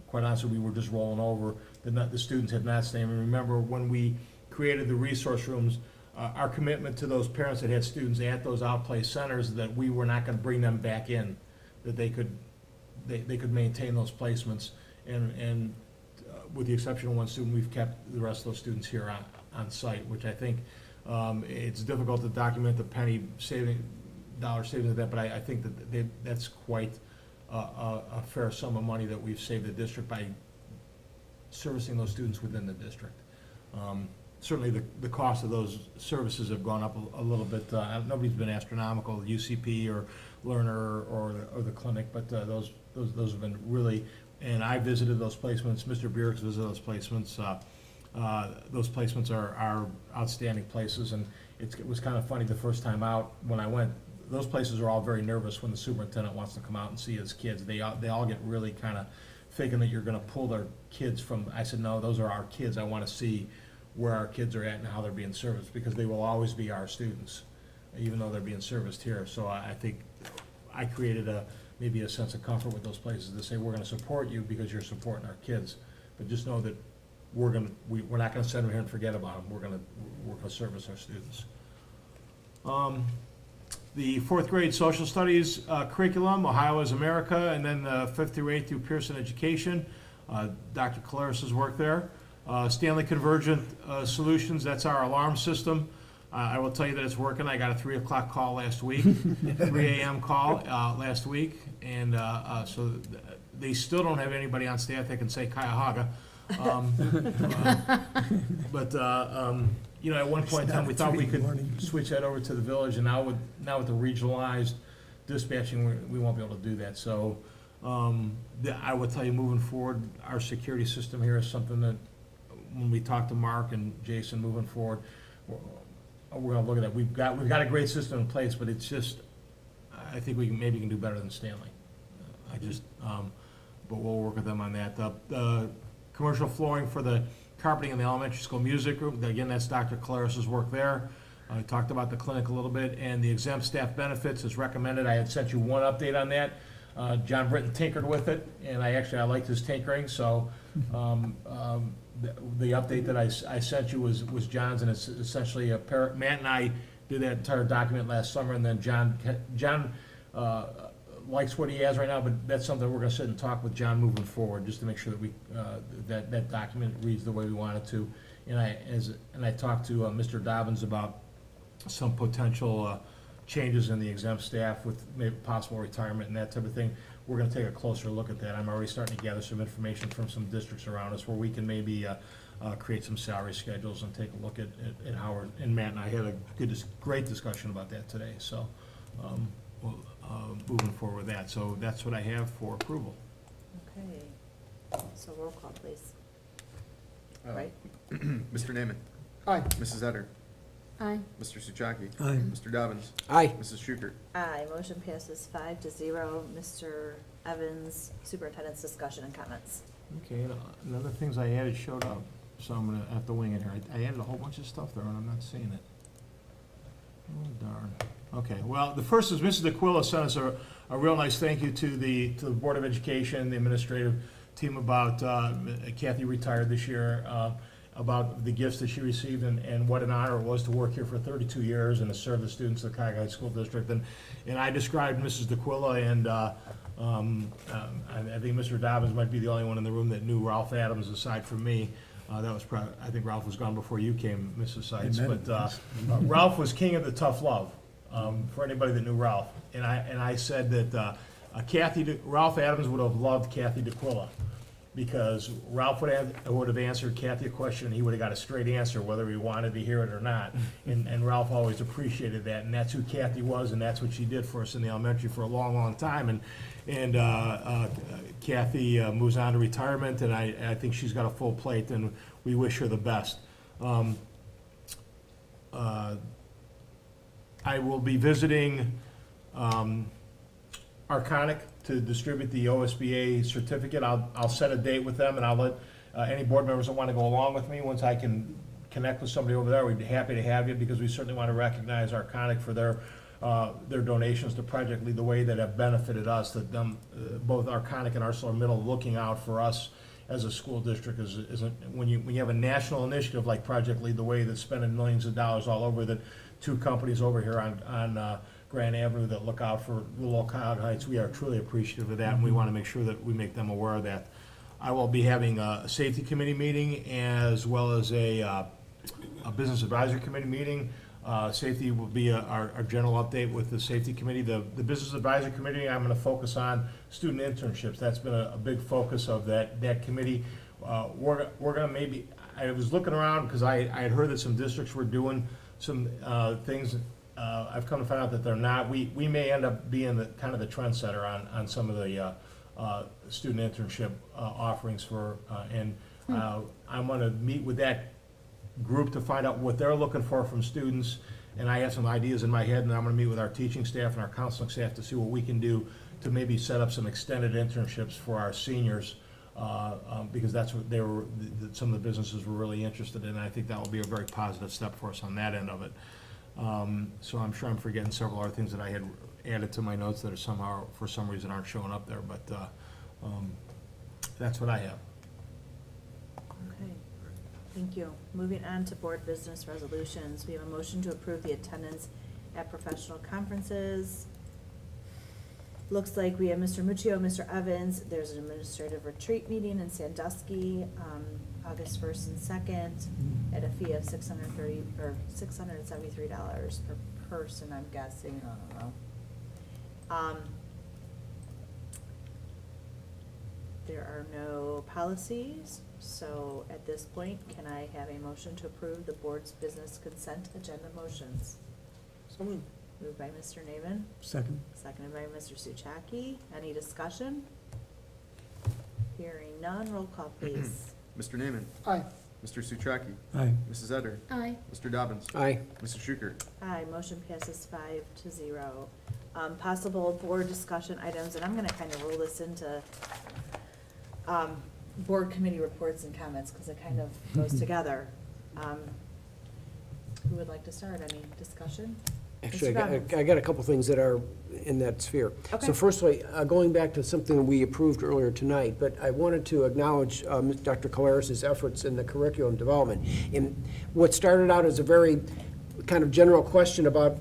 quite honestly, we were just rolling over. The students had not stayed. And remember, when we created the resource rooms, our commitment to those parents that had students at those outplaced centers, that we were not going to bring them back in, that they could maintain those placements, and with the exception of one student, we've kept the rest of those students here on site, which I think it's difficult to document the dollar savings of that, but I think that that's quite a fair sum of money that we've saved the district by servicing those students within the district. Certainly the cost of those services have gone up a little bit. Nobody's been astronomical, UCP or Learner or the clinic, but those have been really, and I visited those placements, Mr. Bierks visited those placements. Those placements are outstanding places, and it was kind of funny the first time out when I went. Those places are all very nervous when the superintendent wants to come out and see his kids. They all get really kind of thinking that you're going to pull their kids from. I said, no, those are our kids. I want to see where our kids are at and how they're being serviced, because they will always be our students, even though they're being serviced here. So I think I created maybe a sense of comfort with those places to say, we're going to support you because you're supporting our kids, but just know that we're not going to send them here and forget about them. We're going to service our students. The fourth grade social studies curriculum, Ohio is America, and then the 5th through 8th through Pearson Education. Dr. Calaris' work there. Stanley Convergent Solutions, that's our alarm system. I will tell you that it's working. I got a 3 o'clock call last week, 3 a.m. call last week, and so they still don't have anybody on staff that can say Cuyahoga. But at one point in time, we thought we could switch that over to the village, and now with the regionalized dispatching, we won't be able to do that. So I would tell you, moving forward, our security system here is something that, when we talk to Mark and Jason moving forward, we're going to look at that. We've got a great system in place, but it's just, I think we maybe can do better than Stanley. But we'll work with them on that. The commercial flooring for the carpeting in the elementary school music room, again, that's Dr. Calaris' work there. I talked about the clinic a little bit, and the exempt staff benefits is recommended. I had sent you one update on that. John Britton tinkered with it, and I liked his tinkering, so the update that I sent you was John's, and it's essentially Matt and I did that entire document last summer, and then John likes what he has right now, but that's something we're gonna sit and talk with John moving forward, just to make sure that we, that document reads the way we want it to. And I talked to Mr. Dobbins about some potential changes in the exempt staff with maybe possible retirement and that type of thing. We're gonna take a closer look at that. I'm already starting to gather some information from some districts around us where we can maybe create some salary schedules and take a look at how and Matt and I had a great discussion about that today, so, moving forward with that. So that's what I have for approval. Okay, so roll call, please. Right? Mr. Naaman. Aye. Mrs. Etter. Aye. Mr. Souchaki. Aye. Mr. Dobbins. Aye. Mrs. Schukert. Aye, motion passes 5-0. Mr. Evans, superintendent's discussion and comments. Okay, and other things I added showed up, so I'm gonna have to wing it here. I added a whole bunch of stuff there, and I'm not seeing it. Oh, darn. Okay, well, the first is Mrs. Aquila sent us a real nice thank you to the Board of Education, the administrative team about, Kathy retired this year, about the gifts that she received and what an honor it was to work here for 32 years and to serve the students of the Cuyahoga High School District. And I described Mrs. Aquila, and I think Mr. Dobbins might be the only one in the room that knew Ralph Adams aside from me. That was probably, I think Ralph was gone before you came, Mrs. Seitz, but Ralph was king of the tough love, for anybody that knew Ralph. And I said that Ralph Adams would have loved Kathy D'Aquila, because Ralph would have answered Kathy a question, and he would have got a straight answer, whether he wanted to hear it or not. And Ralph always appreciated that, and that's who Kathy was, and that's what she did for us in the elementary for a long, long time. And Kathy moves on to retirement, and I think she's got a full plate, and we wish her the best. I will be visiting Arconic to distribute the OSBA certificate. I'll set a date with them, and I'll let any board members that want to go along with me, once I can connect with somebody over there, we'd be happy to have you, because we certainly want to recognize Arconic for their donations to Project Lead the Way that have benefited us, that them, both Arconic and ArcelorMittal looking out for us as a school district when you have a national initiative like Project Lead the Way that's spending millions of dollars all over, that two companies over here on Grand Avenue that look out for little Cuyahoga Heights, we are truly appreciative of that, and we want to make sure that we make them aware of that. I will be having a safety committee meeting as well as a business advisory committee meeting. Safety will be our general update with the safety committee. The business advisory committee, I'm going to focus on student internships. That's been a big focus of that committee. We're going to maybe, I was looking around because I had heard that some districts were doing some things. I've come to find out that they're not. We may end up being the kind of the trendsetter on some of the student internship offerings for, I'm going to meet with that group to find out what they're looking for from students, and I have some ideas in my head, and I'm going to meet with our teaching staff and our counseling staff to see what we can do to maybe set up some extended internships for our seniors, because that's what some of the businesses were really interested in, and I think that will be a very positive step for us on that end of it. So I'm sure I'm forgetting several other things that I had added to my notes that are somehow, for some reason, aren't showing up there, but that's what I have. Okay, thank you. Moving on to board business resolutions, we have a motion to approve the attendance at professional conferences. Looks like we have Mr. Muccio, Mr. Evans. There's an administrative retreat meeting in Sandusky, August 1st and 2nd, at a fee of $673 per person, I'm guessing, I don't know. There are no policies, so at this point, can I have a motion to approve the board's business consent agenda motions? So moved. Moved by Mr. Naaman, Second. seconded by Mr. Souchaki. Any discussion? Hearing none, roll call please. Mr. Naaman. Aye. Mr. Souchaki. Aye. Mrs. Etter. Aye. Mr. Dobbins. Aye. Mrs. Schukert. Aye, motion passes 5-0. Possible board discussion items, and I'm gonna kind of roll this into board committee reports and comments, because it kind of goes together. Who would like to start? Any discussion? Actually, Mr. Robbins. I got a couple things that are in that sphere. Okay. So firstly, going back to something we approved earlier tonight, but I wanted to acknowledge Dr. Colares's efforts in the curriculum development. And what started out as a very kind of general question about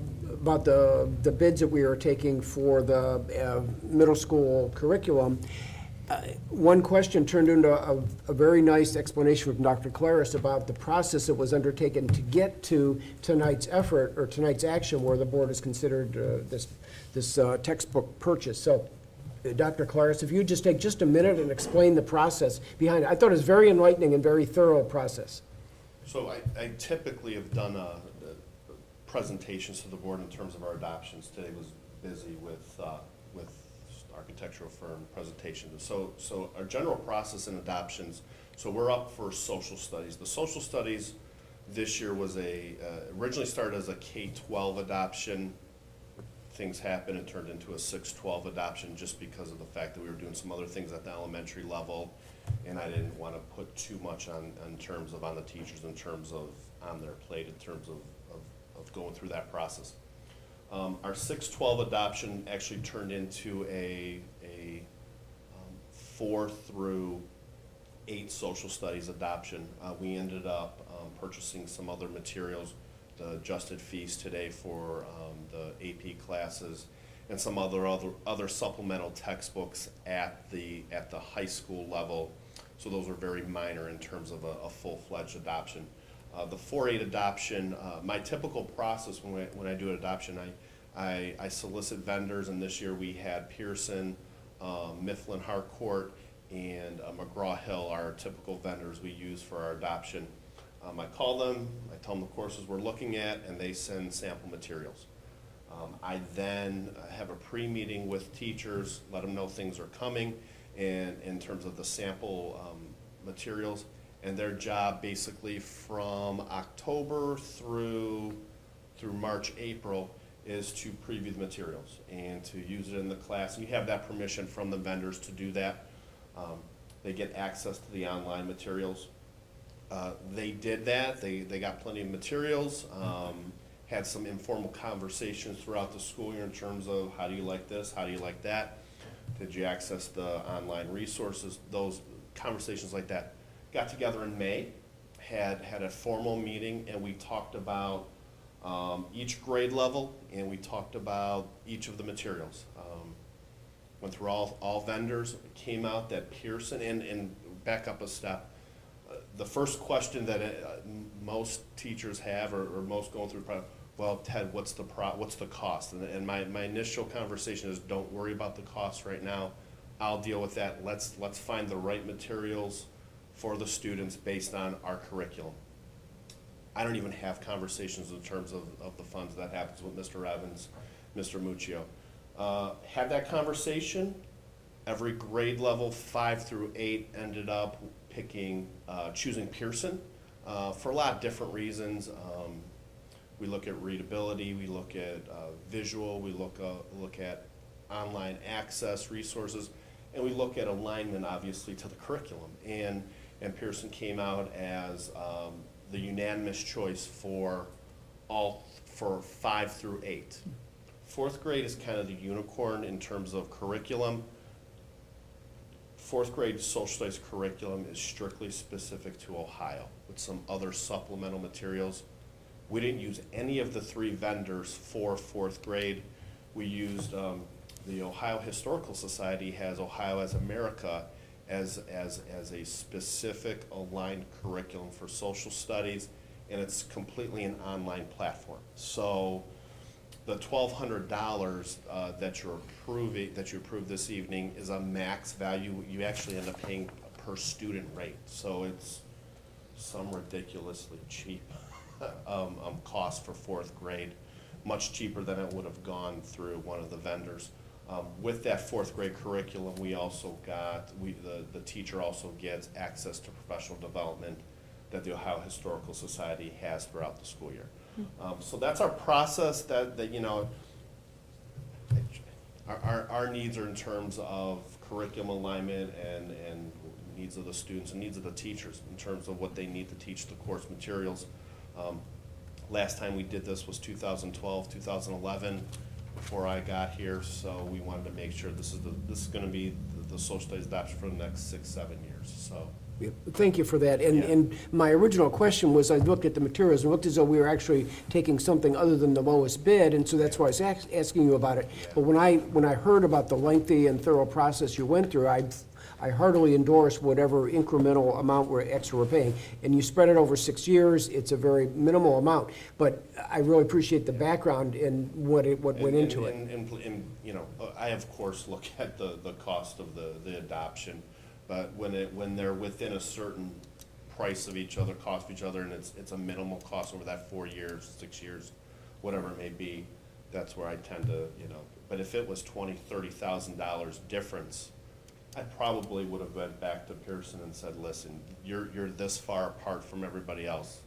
the bids that we are taking for the middle school curriculum. One question turned into a very nice explanation from Dr. Claris about the process that was undertaken to get to tonight's effort, or tonight's action, where the board has considered this textbook purchase. So, Dr. Claris, if you just take just a minute and explain the process behind it. I thought it was very enlightening and very thorough process. So I typically have done presentations to the board in terms of our adoptions. Today was busy with architectural firm presentations. So our general process in adoptions, so we're up for social studies. The social studies this year was originally started as a K-12 adoption. Things happened and turned into a 6-12 adoption just because of the fact that we were doing some other things at the elementary level, and I didn't want to put too much on the teachers in terms of on their plate in terms of going through that process. Our 6-12 adoption actually turned into a 4 through 8 social studies adoption. We ended up purchasing some other materials, the adjusted fees today for the AP classes, and some other supplemental textbooks at the high school level. So those are very minor in terms of a full-fledged adoption. The 4-8 adoption, my typical process when I do an adoption, I solicit vendors, and this year we had Pearson, Mifflin Harcourt, and McGraw-Hill, our typical vendors we use for our adoption. I call them, I tell them the courses we're looking at, and they send sample materials. I then have a pre-meeting with teachers, let them know things are coming, and in terms of the sample materials, and their job basically from October through March, April is to preview the materials and to use it in the class. And you have that permission from the vendors to do that. They get access to the online materials. They did that. They got plenty of materials, had some informal conversations throughout the school year in terms of how do you like this, how do you like that, did you access the online resources, those conversations like that. Got together in May, had a formal meeting, and we talked about each grade level, and we talked about each of the materials. Went through all vendors. It came out that Pearson, and back up a step, the first question that most teachers have, or most going through, well, Ted, what's the cost? And my initial conversation is, don't worry about the cost right now. I'll deal with that. Let's find the right materials for the students based on our curriculum. I don't even have conversations in terms of the funds. That happens with Mr. Evans, Mr. Muccio. Had that conversation. Every grade level, 5 through 8, ended up choosing Pearson for a lot of different reasons. We look at readability, we look at visual, we look at online access resources, and we look at alignment, obviously, to the curriculum. And Pearson came out as the unanimous choice for 5 through 8. 4th grade is kind of the unicorn in terms of curriculum. 4th grade social studies curriculum is strictly specific to Ohio with some other supplemental materials. We didn't use any of the 3 vendors for 4th grade. We used the Ohio Historical Society has Ohio as America as a specific aligned curriculum for social studies, and it's completely an online platform. So the $1,200 that you approved this evening is a max value. You actually end up paying per student rate, so it's some ridiculously cheap cost for 4th grade, much cheaper than it would have gone through one of the vendors. With that 4th grade curriculum, we also got, the teacher also gets access to professional development that the Ohio Historical Society has throughout the school year. So that's our process that you know, our needs are in terms of curriculum alignment and needs of the students and needs of the teachers in terms of what they need to teach the course materials. Last time we did this was 2012, 2011, before I got here, so we wanted to make sure this is going to be the social studies adoption for the next 6-7 years. So Yeah, thank you for that. And my original question was, I looked at the materials and looked as though we were actually taking something other than the lowest bid, and so that's why I was asking you about it. But when I heard about the lengthy and thorough process you went through, I heartily endorse whatever incremental amount extra we're paying. And you spread it over 6 years, it's a very minimal amount. But I really appreciate the background and what went into it. And, you know, I of course look at the cost of the adoption, but when they're within a certain price of each other, cost of each other, and it's a minimal cost over that 4 years, 6 years, whatever it may be, that's where I tend to, you know, but if it was $20,000-$30,000 difference, I probably would have went back to Pearson and said, listen, you're this far apart from everybody else.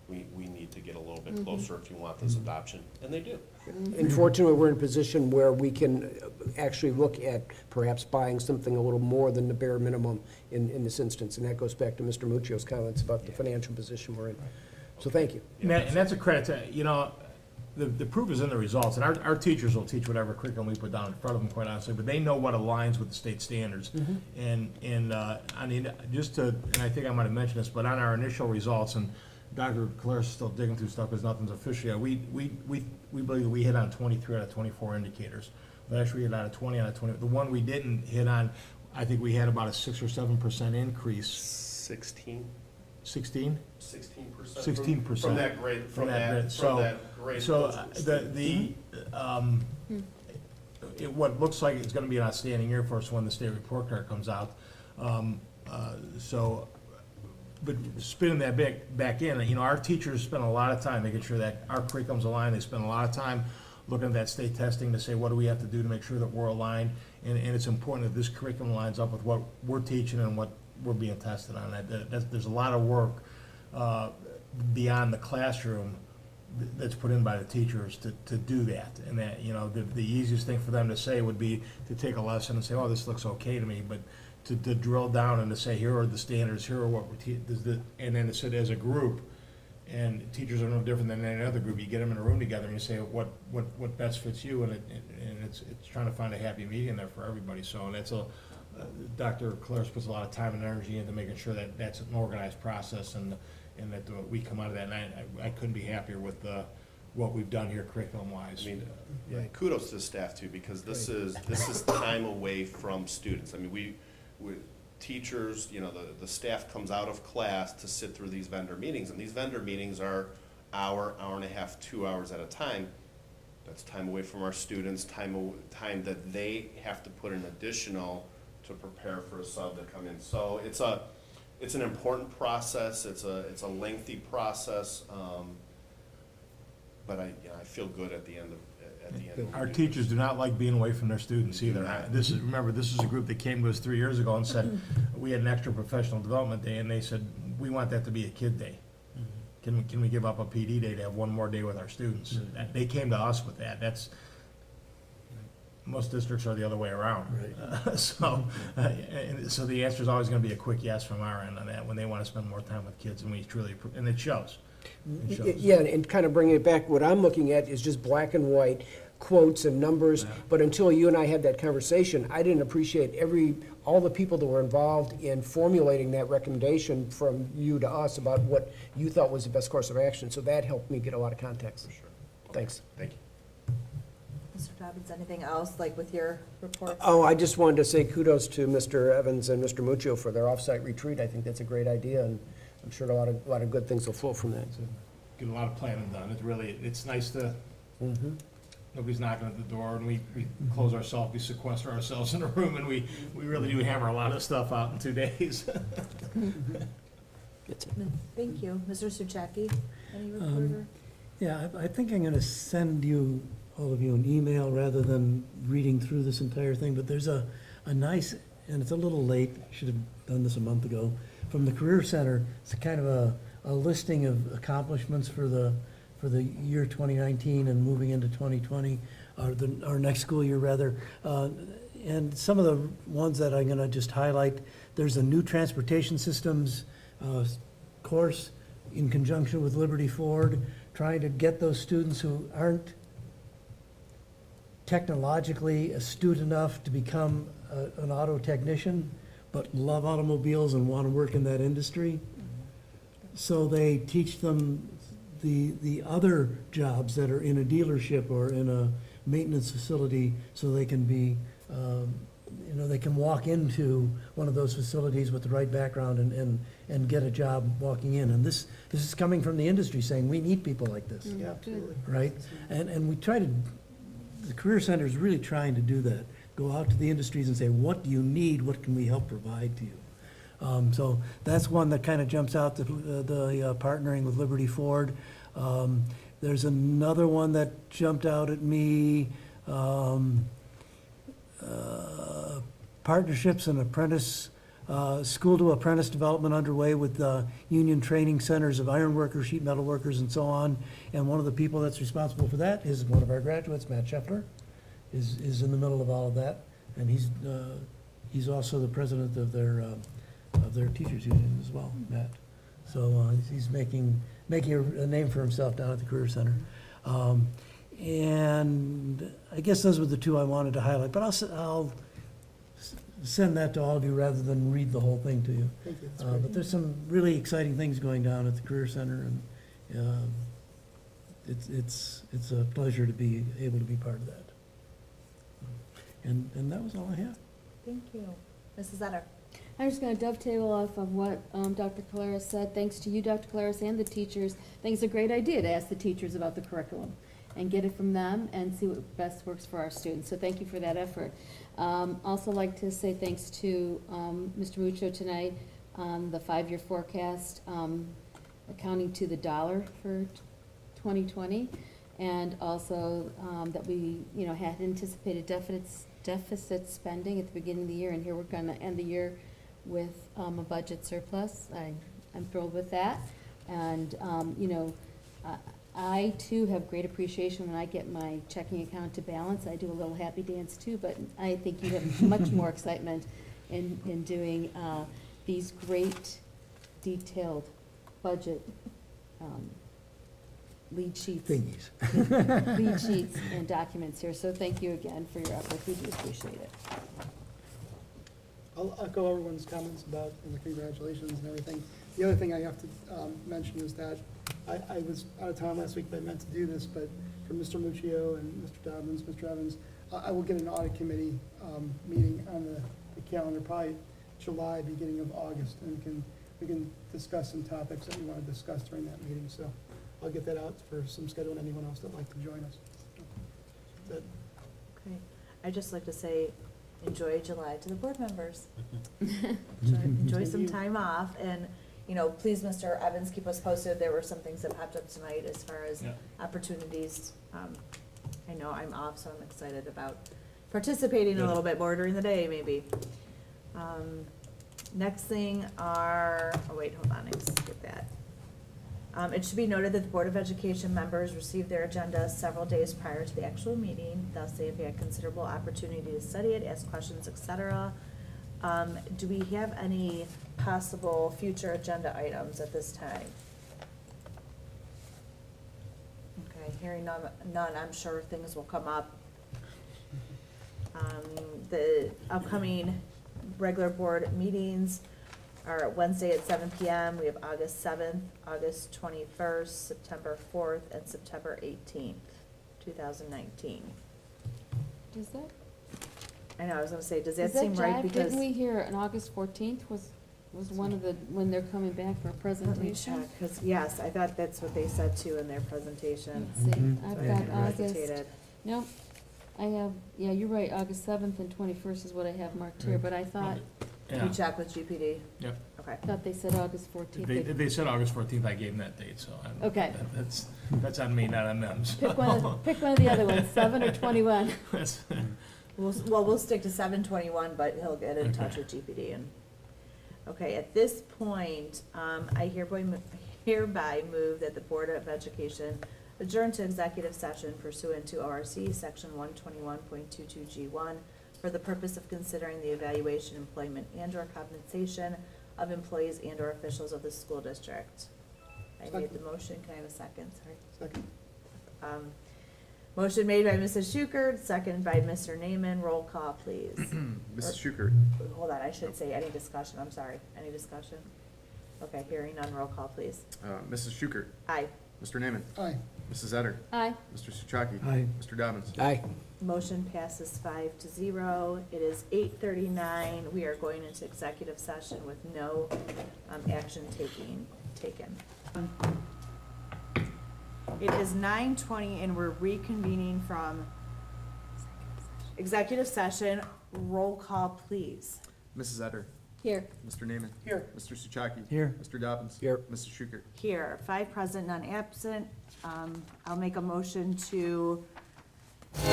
We need to get a little bit closer if you want this adoption, and they do. And fortunately, we're in a position where we can actually look at perhaps buying something a little more than the bare minimum in this instance. And that goes back to Mr. Muccio's comments about the financial position we're in. So thank you. And that's a credit to, you know, the proof is in the results, and our teachers will teach whatever curriculum we put down in front of them, quite honestly, but they know what aligns with the state standards. And I mean, and I think I might have mentioned this, but on our initial results, and Dr. Claris is still digging through stuff because nothing's official yet, we believe that we hit on 23 out of 24 indicators. Last year we hit out of 20 out of 20. The one we didn't hit on, I think we had about a 6 or 7% increase. 16? 16? 16%. 16%. From that grade, from that grade. So what looks like it's gonna be an outstanding year for us when the state report card comes out. But spinning that back in, you know, our teachers spend a lot of time making sure that our curriculum's aligned. They spend a lot of time looking at that state testing to say, what do we have to do to make sure that we're aligned? And it's important that this curriculum lines up with what we're teaching and what we're being tested on. There's a lot of work beyond the classroom that's put in by the teachers to do that. And that, you know, the easiest thing for them to say would be to take a lesson and say, oh, this looks okay to me, but to drill down and to say, here are the standards, here are what we're and then to sit as a group, and teachers are no different than any other group. You get them in a room together and you say, what best fits you, and it's trying to find a happy medium there for everybody. So that's Dr. Claris puts a lot of time and energy into making sure that that's an organized process, and that we come out of that. And I couldn't be happier with what we've done here curriculum-wise. I mean, kudos to the staff too, because this is time away from students. I mean, we teachers, you know, the staff comes out of class to sit through these vendor meetings, and these vendor meetings are hour and a half, 2 hours at a time. That's time away from our students, time that they have to put in additional to prepare for a sub to come in. So it's an important process. It's a lengthy process, but I feel good at the end of. Our teachers do not like being away from their students either. Remember, this is a group that came to us 3 years ago and said, we had an extra professional development day, and they said, we want that to be a kid day. Can we give up a PD day to have one more day with our students? They came to us with that. Most districts are the other way around. Right. So the answer is always gonna be a quick yes from our end on that, when they wanna spend more time with kids, and we truly, and it shows. Yeah, and kind of bringing it back, what I'm looking at is just black and white quotes and numbers, but until you and I had that conversation, I didn't appreciate all the people that were involved in formulating that recommendation from you to us about what you thought was the best course of action, so that helped me get a lot of context. For sure. Okay. Thanks. Thank you. Mr. Dobbins, anything else, like with your reports? Oh, I just wanted to say kudos to Mr. Evans and Mr. Muccio for their off-site retreat. I think that's a great idea, and I'm sure a lot of good things will flow from that. Get a lot of planning done. It's nice to, nobody's knocking at the door, and we close ourselves, we sequester ourselves in a room, and we really do hammer a lot of stuff out in 2 days. Thank you. Mr. Suchaki, any report? Yeah, I think I'm gonna send all of you an email rather than reading through this entire thing, but there's a nice, and it's a little late, should have done this a month ago, from the Career Center. It's kind of a listing of accomplishments for the year 2019 and moving into 2020, or next school year rather. And some of the ones that I'm gonna just highlight, there's a new transportation systems course in conjunction with Liberty Ford, trying to get those students who aren't technologically astute enough to become an auto technician. but love automobiles and want to work in that industry. So they teach them the other jobs that are in a dealership or in a maintenance facility, so they can be, they can walk into one of those facilities with the right background and get a job walking in. And this is coming from the industry saying, we need people like this, Yeah, absolutely. right? And we try to, the Career Center is really trying to do that. Go out to the industries and say, what do you need? What can we help provide to you? So that's one that kind of jumps out, the partnering with Liberty Ford. There's another one that jumped out at me, partnerships and apprentice, school to apprentice development underway with union training centers of iron workers, sheet metal workers, and so on. And one of the people that's responsible for that is one of our graduates, Matt Scheffler, is in the middle of all of that. And he's also the president of their teachers union as well, Matt. So he's making a name for himself down at the Career Center. And I guess those were the two I wanted to highlight, but I'll send that to all of you rather than read the whole thing to you. Thank you. That's great. But there's some really exciting things going down at the Career Center, and it's a pleasure to be able to be part of that. And that was all I have. Thank you. Mrs. Etter? I'm just going to dovetail off of what Dr. Caleres said. Thanks to you, Dr. Caleres, and the teachers. I think it's a great idea to ask the teachers about the curriculum and get it from them and see what best works for our students. So thank you for that effort. Also like to say thanks to Mr. Muccio tonight on the 5-year forecast, accounting to the dollar for 2020, and also that we had anticipated deficit spending at the beginning of the year, and here we're going to end the year with a budget surplus. I'm thrilled with that. And, I too have great appreciation when I get my checking account to balance. I do a little happy dance too, but I think you have much more excitement in doing these great detailed budget lead sheets. Thingies. Lead sheets and documents here. So thank you again for your effort. We do appreciate it. I'll echo everyone's comments about the congratulations and everything. The other thing I have to mention is that I was out of town last week, but I meant to do this, but for Mr. Muccio and Mr. Dobbins, Mr. Evans, I will get an audit committee meeting on the calendar, probably July, beginning of August, and we can discuss some topics that we want to discuss during that meeting. So I'll get that out for some schedule and anyone else that'd like to join us. That, Okay. I'd just like to say, enjoy July to the board members. Enjoy some time off, and, please, Mr. Evans, keep us posted. There were some things that popped up tonight as far as opportunities. I know I'm off, so I'm excited about participating a little bit more during the day, maybe. Next thing hold on, I skipped that. It should be noted that the Board of Education members received their agenda several days prior to the actual meeting, thus they have had considerable opportunity to study it, ask questions, etc. Do we have any possible future agenda items at this time? Okay, hearing none, I'm sure things will come up. The upcoming regular board meetings are Wednesday at 7 p.m. We have August 7th, August 21st, September 4th, and September 18th, 2019. Does that? I know, I was gonna say, does that seem right? jive? Because Didn't we hear on August 14th was one of the, when they're coming back for a let me presentation? check, because yes, I thought that's what they said too in their presentation. Let's see, Mhm. I've So I got kinda August, hesitated. no, I have, yeah, you're right, August 7th and 21st is what I have marked here, but I thought You check with GPD? Yep. Okay. they said August 14th. They said August 14th, I gave them that date, so Okay. That's on me, not on them. so. Pick one of the other ones, 7 or 21. That's- We'll stick to 7/21, but he'll get in touch with GPD and, okay, at this point, I hereby move that the Board of Education adjourn to executive session pursuant to ORC Section 121.22G1 for the purpose of considering the evaluation, employment, and/or compensation of employees and/or officials of the school district. I made the motion, can I have a second? Sorry. second. Motion made by Mrs. Schukert, seconded by Mr. Naaman. Roll call, please. Mrs. Schukert. Hold on, I should say any discussion, I'm sorry. Any discussion? Okay, hearing none, roll call, please. Mrs. Schukert. Aye. Mr. Naaman. Aye. Mrs. Etter. Aye. Mr. Souchaki. Aye. Mr. Dobbins. Aye. Motion passes 5-0. It is 8:39. We are going into executive session with no action taken. It is 9:20 and we're reconvening from executive session. Roll call, please. Mrs. Etter. Here. Mr. Naaman. Here. Mr. Souchaki. Here. Mr. Dobbins. Here. Mrs. Schukert. Here, 5 present, none absent. I'll make a motion to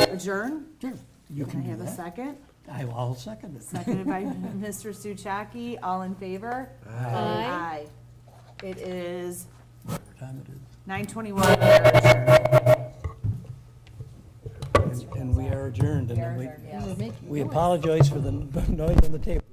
adjourn. Sure, you Can can I do have a that. second? I'll second it. Seconded by Mr. Souchaki. All in favor? Aye. It is What time it is. 9:21. And we are adjourned, We are and adjourned, yes. we apologize for the noise on the table.